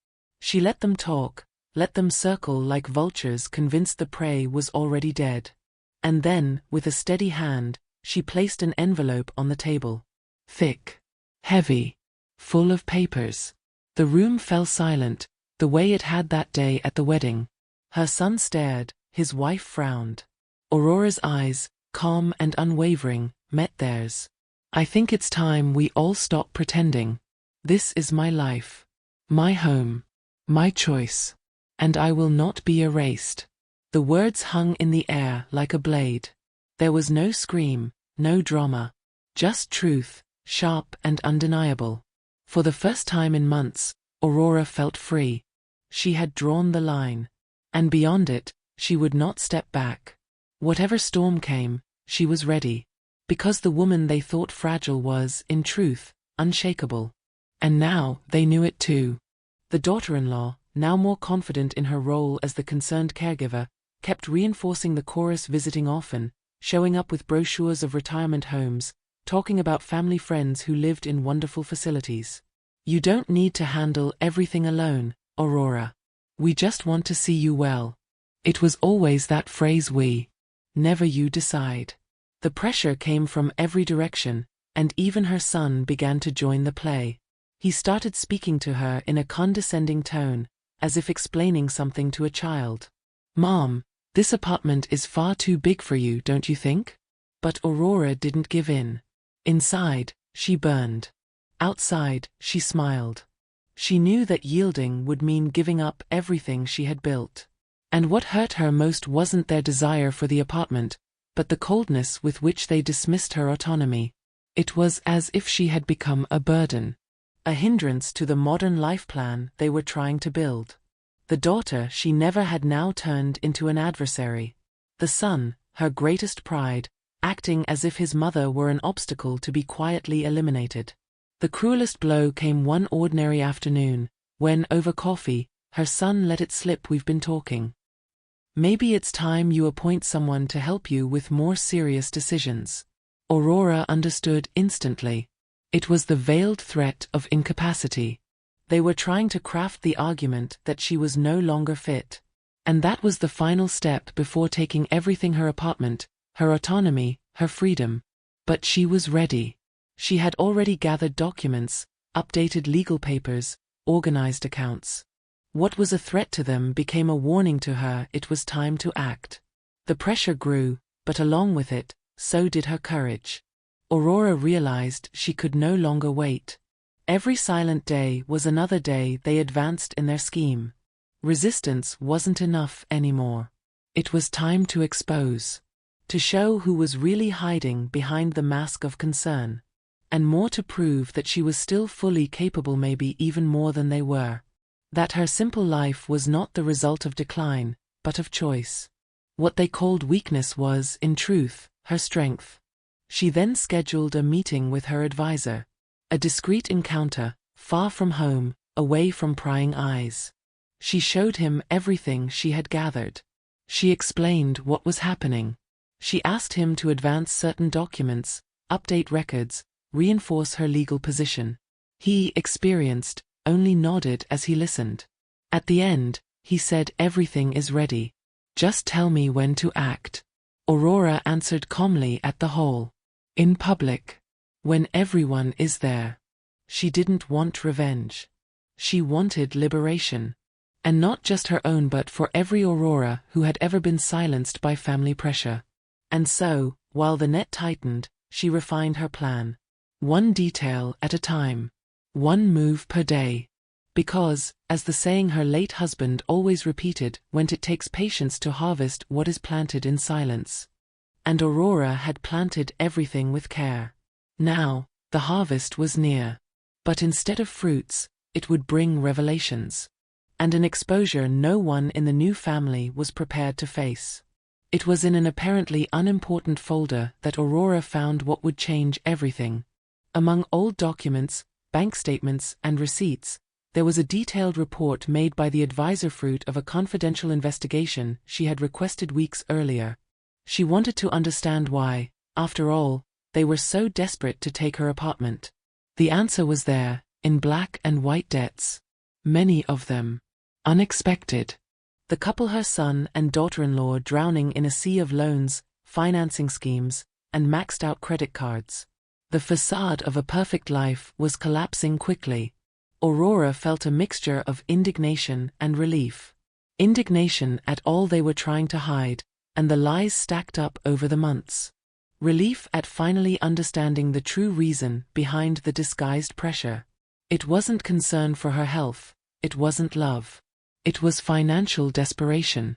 She let them talk, let them circle like vultures, convinced the prey was already dead. And then, with a steady hand, she placed an envelope on the table. Thick. Heavy. Full of papers. The room fell silent, the way it had that day at the wedding. Her son stared, his wife frowned. Aurora's eyes, calm and unwavering, met theirs. I think it's time we all stop pretending. This is my life. My home. My choice. And I will not be erased. The words hung in the air like a blade. There was no scream, no drama. Just truth, sharp and undeniable. For the first time in months, Aurora felt free. She had drawn the line. And beyond it, she would not step back. Whatever storm came, she was ready. Because the woman they thought fragile was, in truth, unshakable. And now, they knew it too. The daughter-in-law, now more confident in her role as the concerned caregiver, kept reinforcing the chorus, visiting often, showing up with brochures of retirement homes, talking about family friends who lived in wonderful facilities. You don't need to handle everything alone, Aurora. We just want to see you well. It was always that phrase, we. Never you decide. The pressure came from every direction, and even her son began to join the play. He started speaking to her in a condescending tone, as if explaining something to a child. Mom, this apartment is far too big for you, don't you think? But Aurora didn't give in. Inside, she burned. Outside, she smiled. She knew that yielding would mean giving up everything she had built. And what hurt her most wasn't their desire for the apartment, but the coldness with which they dismissed her autonomy. It was as if she had become a burden, a hindrance to the modern life plan they were trying to build. The daughter she never had now turned into an adversary. The son, her greatest pride, acting as if his mother were an obstacle to be quietly eliminated. The cruelest blow came one ordinary afternoon, when, over coffee, her son let it slip, "We've been talking. Maybe it's time you appoint someone to help you with more serious decisions." Aurora understood instantly. It was the veiled threat of incapacity. They were trying to craft the argument that she was no longer fit. And that was the final step before taking everything: her apartment, her autonomy, her freedom. But she was ready. She had already gathered documents, updated legal papers, organized accounts. What was a threat to them became a warning to her. It was time to act. The pressure grew, but along with it, so did her courage. Aurora realized she could no longer wait. Every silent day was another day they advanced in their scheme. Resistance wasn't enough anymore. It was time to expose. To show who was really hiding behind the mask of concern. And more, to prove that she was still fully capable, maybe even more than they were. That her simple life was not the result of decline, but of choice. What they called weakness was, in truth, her strength. She then scheduled a meeting with her advisor. A discreet encounter, far from home, away from prying eyes. She showed him everything she had gathered. She explained what was happening. She asked him to advance certain documents, update records, reinforce her legal position. He, experienced, only nodded as he listened. At the end, he said, "Everything is ready. Just tell me when to act." Aurora answered calmly, "At the hall. In public. When everyone is there." She didn't want revenge. She wanted liberation. And not just her own, but for every Aurora who had ever been silenced by family pressure. And so, while the net tightened, she refined her plan. One detail at a time. One move per day. Because, as the saying her late husband always repeated, when it takes patience to harvest what is planted in silence. And Aurora had planted everything with care. Now, the harvest was near. But instead of fruits, it would bring revelations. And an exposure no one in the new family was prepared to face. It was in an apparently unimportant folder that Aurora found what would change everything. Among old documents, bank statements, and receipts, there was a detailed report made by the advisor, fruit of a confidential investigation she had requested weeks earlier. She wanted to understand why, after all, they were so desperate to take her apartment. The answer was there, in black and white debts. Many of them. Unexpected. The couple, her son and daughter-in-law, drowning in a sea of loans, financing schemes, and maxed-out credit cards. The facade of a perfect life was collapsing quickly. Aurora felt a mixture of indignation and relief. Indignation at all they were trying to hide, and the lies stacked up over the months. Relief at finally understanding the true reason behind the disguised pressure. It wasn't concern for her health, it wasn't love. It was financial desperation.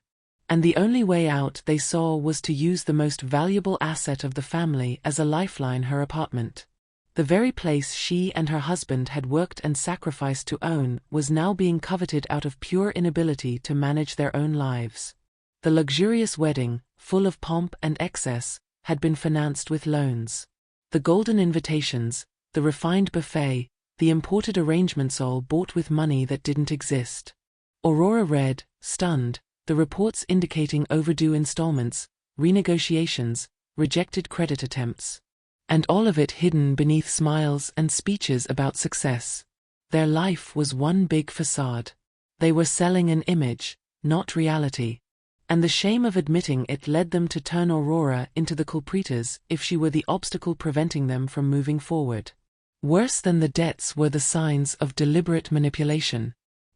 And the only way out they saw was to use the most valuable asset of the family as a lifeline: her apartment. The very place she and her husband had worked and sacrificed to own was now being coveted out of pure inability to manage their own lives. The luxurious wedding, full of pomp and excess, had been financed with loans. The golden invitations, the refined buffet, the imported arrangements, all bought with money that didn't exist. Aurora read, stunned, the reports indicating overdue installments, renegotiations, rejected credit attempts. And all of it hidden beneath smiles and speeches about success. Their life was one big facade. They were selling an image, not reality. And the shame of admitting it led them to turn Aurora into the culprit if she were the obstacle preventing them from moving forward. Worse than the debts were the signs of deliberate manipulation.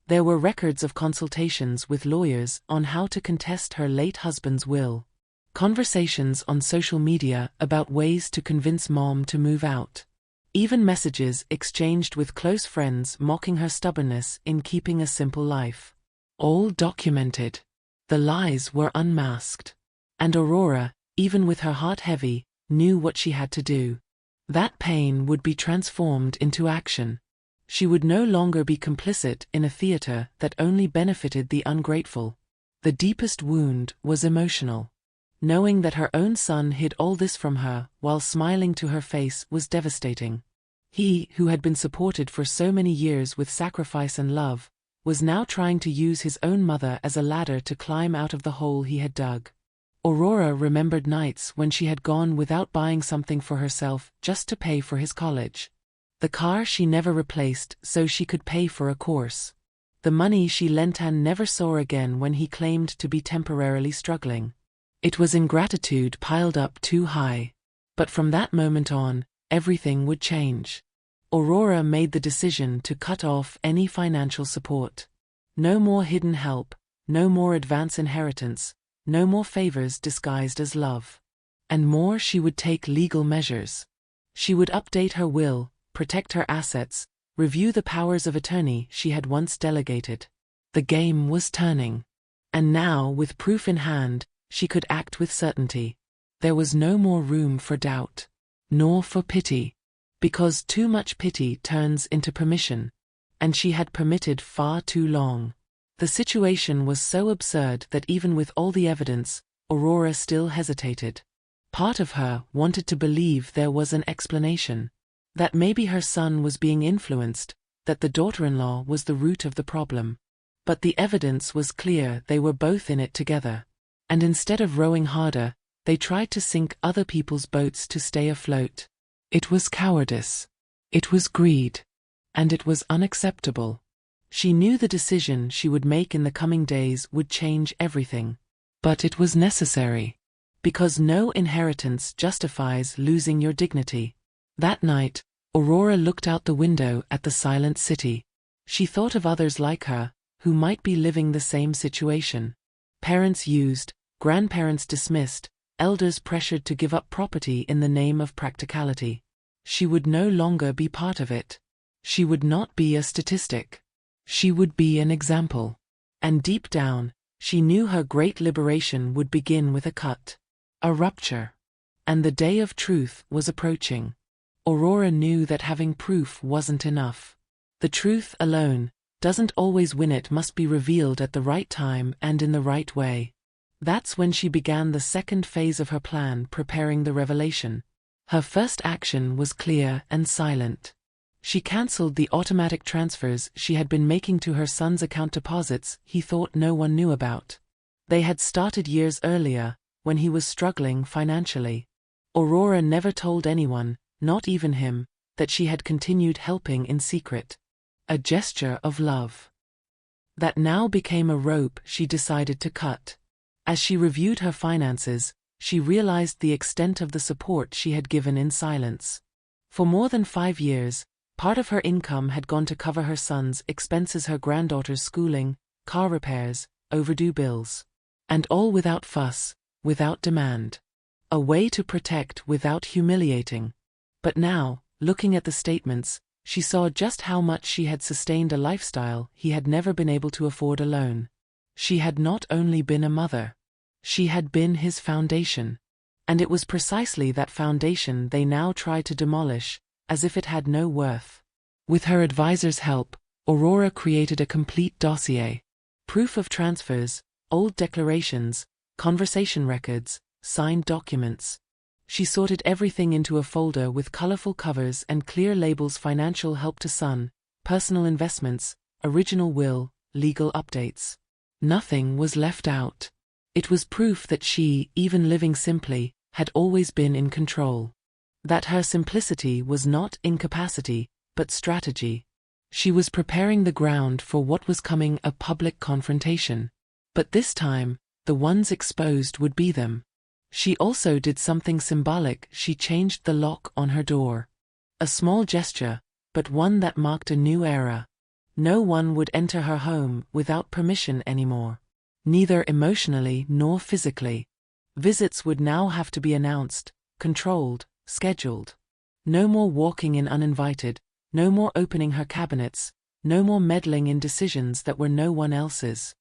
There were records of consultations with lawyers on how to contest her late husband's will. Conversations on social media about ways to convince Mom to move out. Even messages exchanged with close friends mocking her stubbornness in keeping a simple life. All documented. The lies were unmasked. And Aurora, even with her heart heavy, knew what she had to do. That pain would be transformed into action. She would no longer be complicit in a theater that only benefited the ungrateful. The deepest wound was emotional. Knowing that her own son hid all this from her while smiling to her face was devastating. He, who had been supported for so many years with sacrifice and love, was now trying to use his own mother as a ladder to climb out of the hole he had dug. Aurora remembered nights when she had gone without buying something for herself just to pay for his college. The car she never replaced so she could pay for a course. The money she lent and never saw again when he claimed to be temporarily struggling. It was ingratitude piled up too high. But from that moment on, everything would change. Aurora made the decision to cut off any financial support. No more hidden help, no more advance inheritance, no more favors disguised as love. And more, she would take legal measures. She would update her will, protect her assets, review the powers of attorney she had once delegated. The game was turning. And now, with proof in hand, she could act with certainty. There was no more room for doubt, nor for pity, because too much pity turns into permission, and she had permitted far too long. The situation was so absurd that even with all the evidence, Aurora still hesitated. Part of her wanted to believe there was an explanation. That maybe her son was being influenced, that the daughter-in-law was the root of the problem. But the evidence was clear they were both in it together. And instead of rowing harder, they tried to sink other people's boats to stay afloat. It was cowardice. It was greed. And it was unacceptable. She knew the decision she would make in the coming days would change everything. But it was necessary. Because no inheritance justifies losing your dignity. That night, Aurora looked out the window at the silent city. She thought of others like her, who might be living the same situation. Parents used, grandparents dismissed, elders pressured to give up property in the name of practicality. She would no longer be part of it. She would not be a statistic. She would be an example. And deep down, she knew her great liberation would begin with a cut. A rupture. And the day of truth was approaching. Aurora knew that having proof wasn't enough. The truth alone doesn't always win. It must be revealed at the right time and in the right way. That's when she began the second phase of her plan, preparing the revelation. Her first action was clear and silent. She cancelled the automatic transfers she had been making to her son's account, deposits he thought no one knew about. They had started years earlier, when he was struggling financially. Aurora never told anyone, not even him, that she had continued helping in secret. A gesture of love. That now became a rope she decided to cut. As she reviewed her finances, she realized the extent of the support she had given in silence. For more than 5 years, part of her income had gone to cover her son's expenses, her granddaughter's schooling, car repairs, overdue bills. And all without fuss, without demand. A way to protect without humiliating. But now, looking at the statements, she saw just how much she had sustained a lifestyle he had never been able to afford alone. She had not only been a mother. She had been his foundation. And it was precisely that foundation they now tried to demolish, as if it had no worth. With her advisor's help, Aurora created a complete dossier. Proof of transfers, old declarations, conversation records, signed documents. She sorted everything into a folder with colorful covers and clear labels: financial help to son, personal investments, original will, legal updates. Nothing was left out. It was proof that she, even living simply, had always been in control. That her simplicity was not incapacity, but strategy. She was preparing the ground for what was coming: a public confrontation. But this time, the ones exposed would be them. She also did something symbolic: she changed the lock on her door. A small gesture, but one that marked a new era. No one would enter her home without permission anymore. Neither emotionally nor physically. Visits would now have to be announced, controlled, scheduled. No more walking in uninvited, no more opening her cabinets, no more meddling in decisions that were no one else's.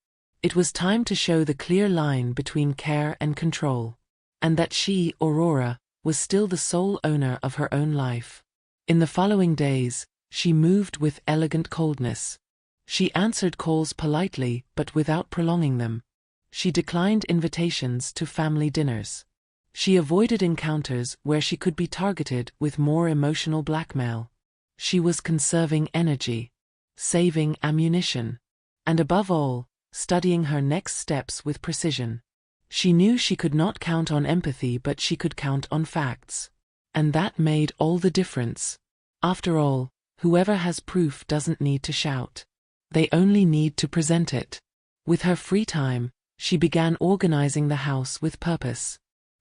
It was time to show the clear line between care and control. and that she, Aurora, was still the sole owner of her own life. In the following days, she moved with elegant coldness. She answered calls politely but without prolonging them. She declined invitations to family dinners. She avoided encounters where she could be targeted with more emotional blackmail. She was conserving energy, saving ammunition, and above all, studying her next steps with precision. She knew she could not count on empathy, but she could count on facts. And that made all the difference. After all, whoever has proof doesn't need to shout. They only need to present it. With her free time, she began organizing the house with purpose.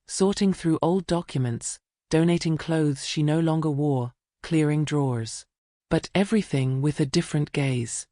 Sorting through old documents, donating clothes she no longer wore, clearing drawers. But everything with a different gaze.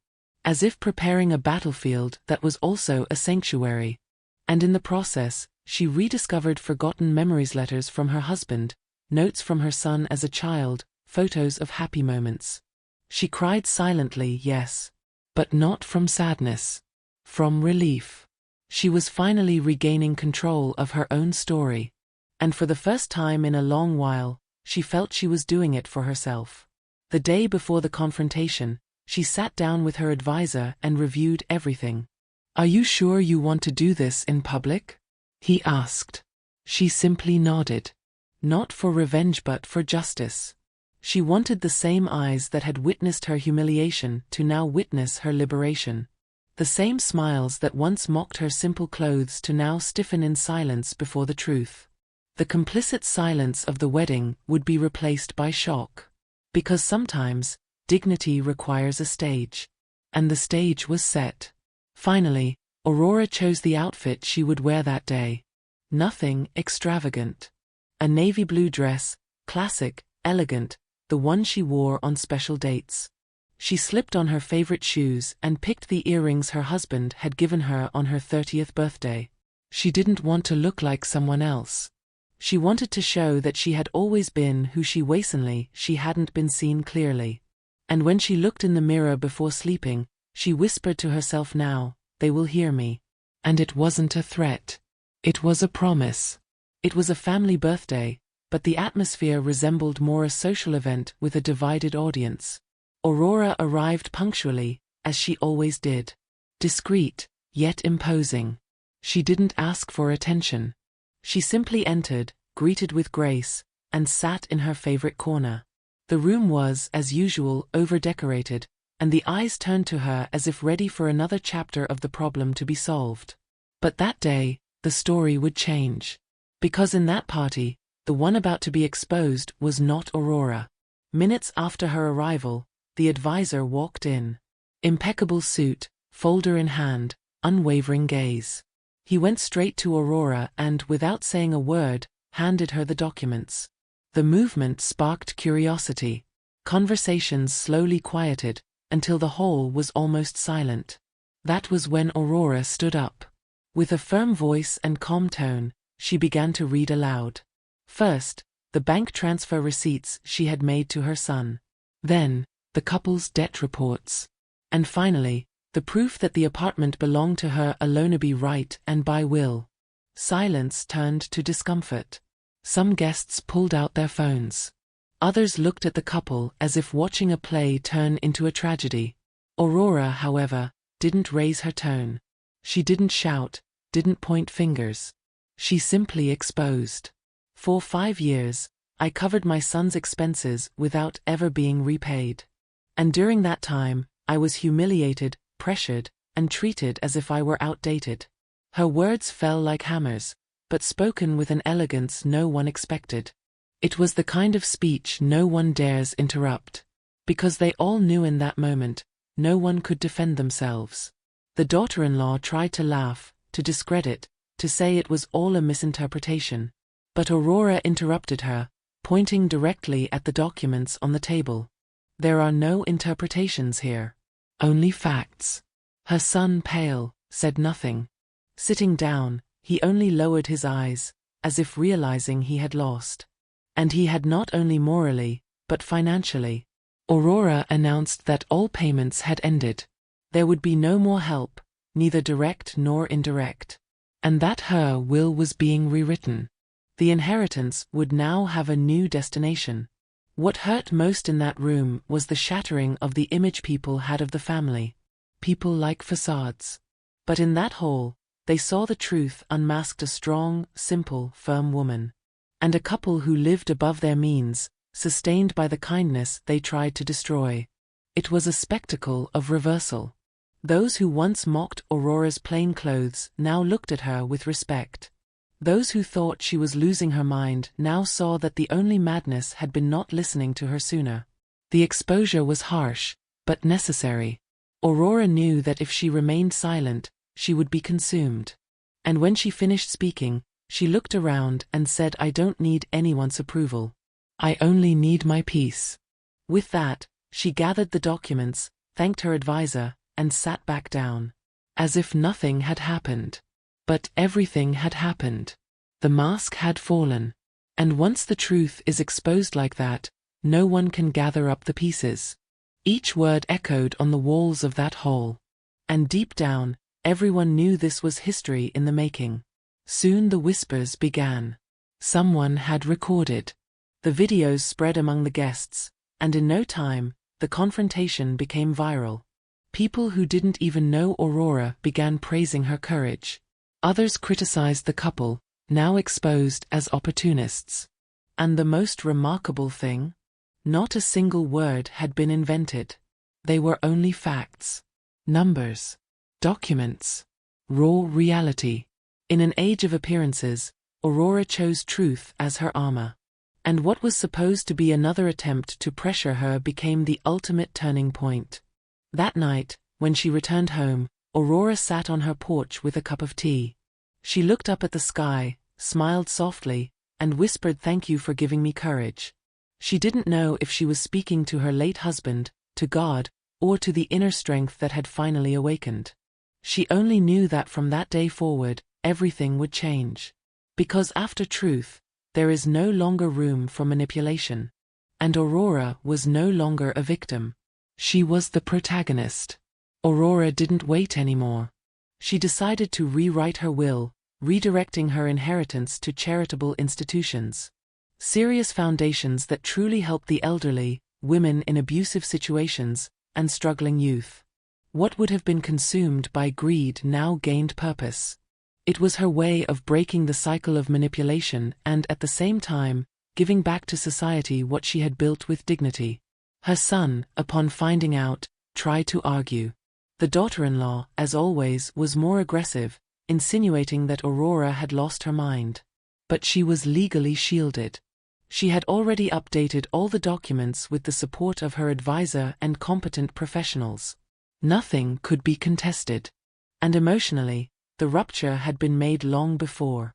As if preparing a battlefield that was also a sanctuary. And in the process, she rediscovered forgotten memories, letters from her husband, notes from her son as a child, photos of happy moments. She cried silently, yes. But not from sadness. From relief. She was finally regaining control of her own story. And for the first time in a long while, she felt she was doing it for herself. The day before the confrontation, she sat down with her advisor and reviewed everything. "Are you sure you want to do this in public?" he asked. She simply nodded. Not for revenge but for justice. She wanted the same eyes that had witnessed her humiliation to now witness her liberation. The same smiles that once mocked her simple clothes to now stiffen in silence before the truth. The complicit silence of the wedding would be replaced by shock. Because sometimes, dignity requires a stage. And the stage was set. Finally, Aurora chose the outfit she would wear that day. Nothing extravagant. A navy blue dress, classic, elegant, the one she wore on special dates. She slipped on her favorite shoes and picked the earrings her husband had given her on her 30th birthday. She didn't want to look like someone else. She wanted to show that she had always been who she hadn't been seen clearly. And when she looked in the mirror before sleeping, she whispered to herself, now, they will hear me. And it wasn't a threat. It was a promise. It was a family birthday, but the atmosphere resembled more a social event with a divided audience. Aurora arrived punctually, as she always did. Discreet, yet imposing. She didn't ask for attention. She simply entered, greeted with grace, and sat in her favorite corner. The room was, as usual, over-decorated, and the eyes turned to her as if ready for another chapter of the problem to be solved. But that day, the story would change. Because in that party, the one about to be exposed was not Aurora. Minutes after her arrival, the advisor walked in. Impeccable suit, folder in hand, unwavering gaze. He went straight to Aurora and, without saying a word, handed her the documents. The movement sparked curiosity. Conversations slowly quieted, until the hall was almost silent. That was when Aurora stood up. With a firm voice and calm tone, she began to read aloud. First, the bank transfer receipts she had made to her son. Then, the couple's debt reports. And finally, the proof that the apartment belonged to her alone right and by will. Silence turned to discomfort. Some guests pulled out their phones. Others looked at the couple as if watching a play turn into a tragedy. Aurora, however, didn't raise her tone. She didn't shout, didn't point fingers. She simply exposed. For 5 years, I covered my son's expenses without ever being repaid. And during that time, I was humiliated, pressured, and treated as if I were outdated. Her words fell like hammers, but spoken with an elegance no one expected. It was the kind of speech no one dares interrupt. Because they all knew in that moment, no one could defend themselves. The daughter-in-law tried to laugh, to discredit, to say it was all a misinterpretation. But Aurora interrupted her, pointing directly at the documents on the table. There are no interpretations here. Only facts. Her son, pale, said nothing. Sitting down, he only lowered his eyes, as if realizing he had lost. And he had not only morally, but financially. Aurora announced that all payments had ended. There would be no more help, neither direct nor indirect. And that her will was being rewritten. The inheritance would now have a new destination. What hurt most in that room was the shattering of the image people had of the family. People like facades. But in that hall, they saw the truth unmasked: a strong, simple, firm woman. And a couple who lived above their means, sustained by the kindness they tried to destroy. It was a spectacle of reversal. Those who once mocked Aurora's plain clothes now looked at her with respect. Those who thought she was losing her mind now saw that the only madness had been not listening to her sooner. The exposure was harsh, but necessary. Aurora knew that if she remained silent, she would be consumed. And when she finished speaking, she looked around and said, "I don't need anyone's approval. I only need my peace." With that, she gathered the documents, thanked her advisor, and sat back down. As if nothing had happened. But everything had happened. The mask had fallen. And once the truth is exposed like that, no one can gather up the pieces. Each word echoed on the walls of that hall. And deep down, everyone knew this was history in the making. Soon the whispers began. Someone had recorded. The videos spread among the guests, and in no time, the confrontation became viral. People who didn't even know Aurora began praising her courage. Others criticized the couple, now exposed as opportunists. And the most remarkable thing? Not a single word had been invented. They were only facts. Numbers. Documents. Raw reality. In an age of appearances, Aurora chose truth as her armor. And what was supposed to be another attempt to pressure her became the ultimate turning point. That night, when she returned home, Aurora sat on her porch with a cup of tea. She looked up at the sky, smiled softly, and whispered, "Thank you for giving me courage." She didn't know if she was speaking to her late husband, to God, or to the inner strength that had finally awakened. She only knew that from that day forward, everything would change. Because after truth, there is no longer room for manipulation. And Aurora was no longer a victim. She was the protagonist. Aurora didn't wait anymore. She decided to rewrite her will, redirecting her inheritance to charitable institutions. Serious foundations that truly help the elderly, women in abusive situations, and struggling youth. What would have been consumed by greed now gained purpose. It was her way of breaking the cycle of manipulation and, at the same time, giving back to society what she had built with dignity. Her son, upon finding out, tried to argue. The daughter-in-law, as always, was more aggressive, insinuating that Aurora had lost her mind. But she was legally shielded. She had already updated all the documents with the support of her advisor and competent professionals. Nothing could be contested. And emotionally, the rupture had been made long before.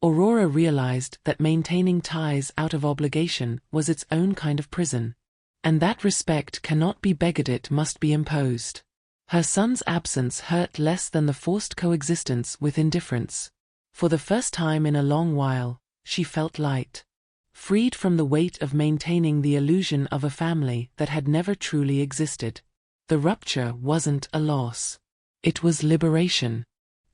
Aurora realized that maintaining ties out of obligation was its own kind of prison. And that respect cannot be begged, it must be imposed. Her son's absence hurt less than the forced coexistence with indifference. For the first time in a long while, she felt light. Freed from the weight of maintaining the illusion of a family that had never truly existed. The rupture wasn't a loss. It was liberation.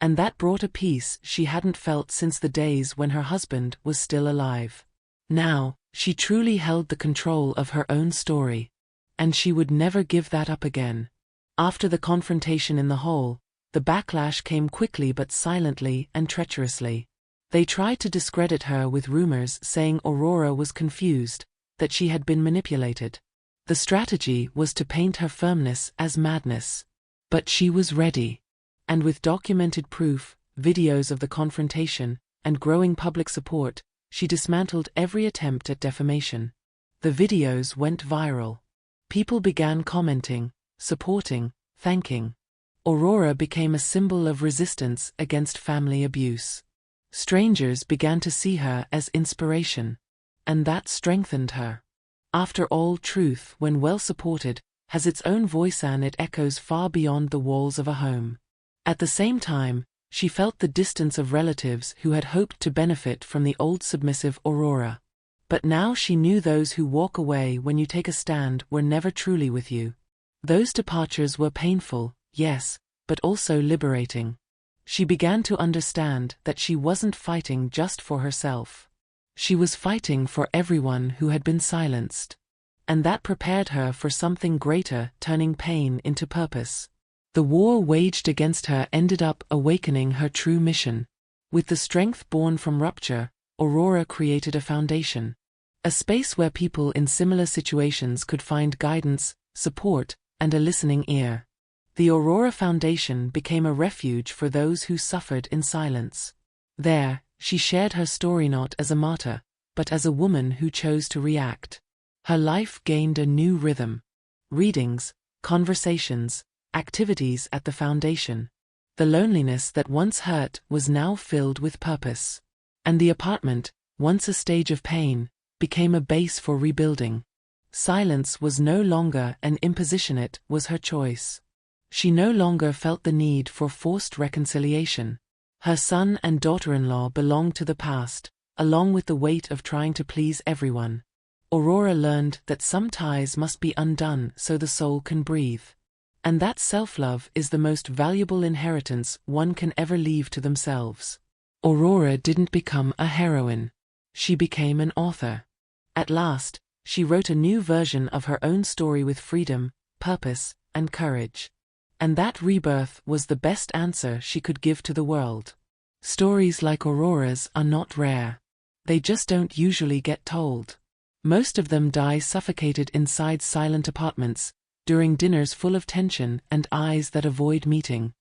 And that brought a peace she hadn't felt since the days when her husband was still alive. Now, she truly held the control of her own story. And she would never give that up again. After the confrontation in the hall, the backlash came quickly but silently and treacherously. They tried to discredit her with rumors saying Aurora was confused, that she had been manipulated. The strategy was to paint her firmness as madness. But she was ready. And with documented proof, videos of the confrontation, and growing public support, she dismantled every attempt at defamation. The videos went viral. People began commenting, supporting, thanking. Aurora became a symbol of resistance against family abuse. Strangers began to see her as inspiration. And that strengthened her. After all, truth, when well supported, has its own voice and it echoes far beyond the walls of a home. At the same time, she felt the distance of relatives who had hoped to benefit from the old submissive Aurora. But now she knew those who walk away when you take a stand were never truly with you. Those departures were painful, yes, but also liberating. She began to understand that she wasn't fighting just for herself. She was fighting for everyone who had been silenced. And that prepared her for something greater, turning pain into purpose. The war waged against her ended up awakening her true mission. With the strength born from rupture, Aurora created a foundation. A space where people in similar situations could find guidance, support, and a listening ear. The Aurora Foundation became a refuge for those who suffered in silence. There, she shared her story not as a martyr, but as a woman who chose to react. Her life gained a new rhythm. Readings, conversations, activities at the foundation. The loneliness that once hurt was now filled with purpose. And the apartment, once a stage of pain, became a base for rebuilding. Silence was no longer an imposition, it was her choice. She no longer felt the need for forced reconciliation. Her son and daughter-in-law belonged to the past, along with the weight of trying to please everyone. Aurora learned that some ties must be undone so the soul can breathe. And that self-love is the most valuable inheritance one can ever leave to themselves. Aurora didn't become a heroine. She became an author. At last, she wrote a new version of her own story with freedom, purpose, and courage. And that rebirth was the best answer she could give to the world. Stories like Aurora's are not rare. They just don't usually get told. Most of them die suffocated inside silent apartments, during dinners full of tension and eyes that avoid meeting.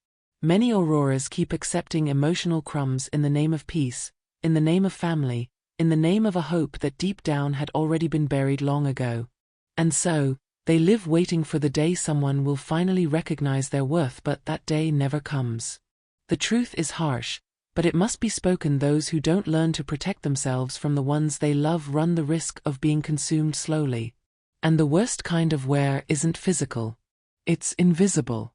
Many Auroras keep accepting emotional crumbs in the name of peace, in the name of family, in the name of a hope that deep down had already been buried long ago. And so, they live waiting for the day someone will finally recognize their worth, but that day never comes. The truth is harsh, but it must be spoken. Those who don't learn to protect themselves from the ones they love run the risk of being consumed slowly. And the worst kind of wear isn't physical. It's invisible.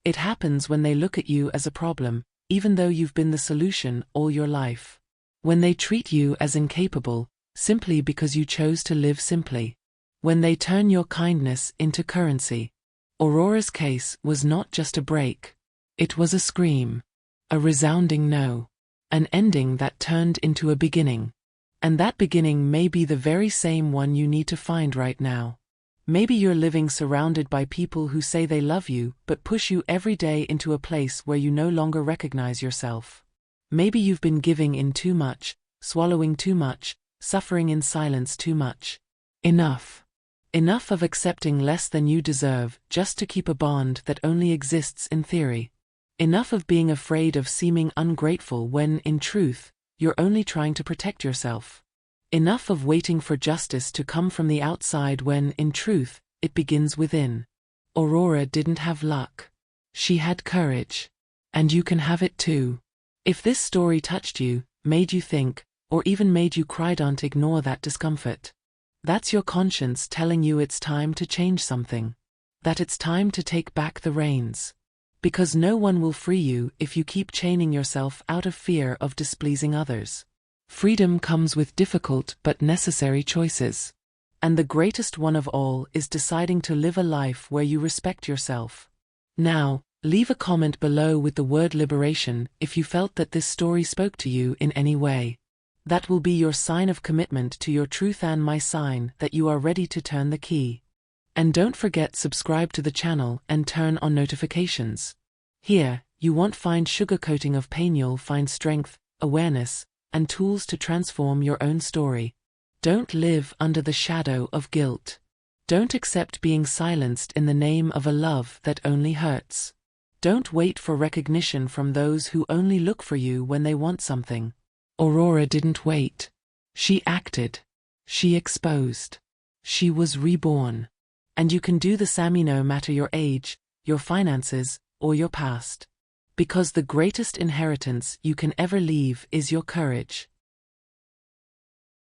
It happens when they look at you as a problem, even though you've been the solution all your life. When they treat you as incapable, simply because you chose to live simply. When they turn your kindness into currency. Aurora's case was not just a break. It was a scream. A resounding no. An ending that turned into a beginning. And that beginning may be the very same one you need to find right now. Maybe you're living surrounded by people who say they love you but push you every day into a place where you no longer recognize yourself. Maybe you've been giving in too much, swallowing too much, suffering in silence too much. Enough. Enough of accepting less than you deserve just to keep a bond that only exists in theory. Enough of being afraid of seeming ungrateful when, in truth, you're only trying to protect yourself. Enough of waiting for justice to come from the outside when, in truth, it begins within. Aurora didn't have luck. She had courage. And you can have it too. If this story touched you, made you think, or even made you cry, don't ignore that discomfort. That's your conscience telling you it's time to change something. That it's time to take back the reins. Because no one will free you if you keep chaining yourself out of fear of displeasing others. Freedom comes with difficult but necessary choices. And the greatest one of all is deciding to live a life where you respect yourself. Now, leave a comment below with the word liberation if you felt that this story spoke to you in any way. That will be your sign of commitment to your truth and my sign that you are ready to turn the key. And don't forget, subscribe to the channel and turn on notifications. Here, you won't find sugarcoating of pain, you'll find strength, awareness, and tools to transform your own story. Don't live under the shadow of guilt. Don't accept being silenced in the name of a love that only hurts. Don't wait for recognition from those who only look for you when they want something. Aurora didn't wait. She acted. She exposed. She was reborn. And you can do the same no matter your age, your finances, or your past. Because the greatest inheritance you can ever leave is your courage.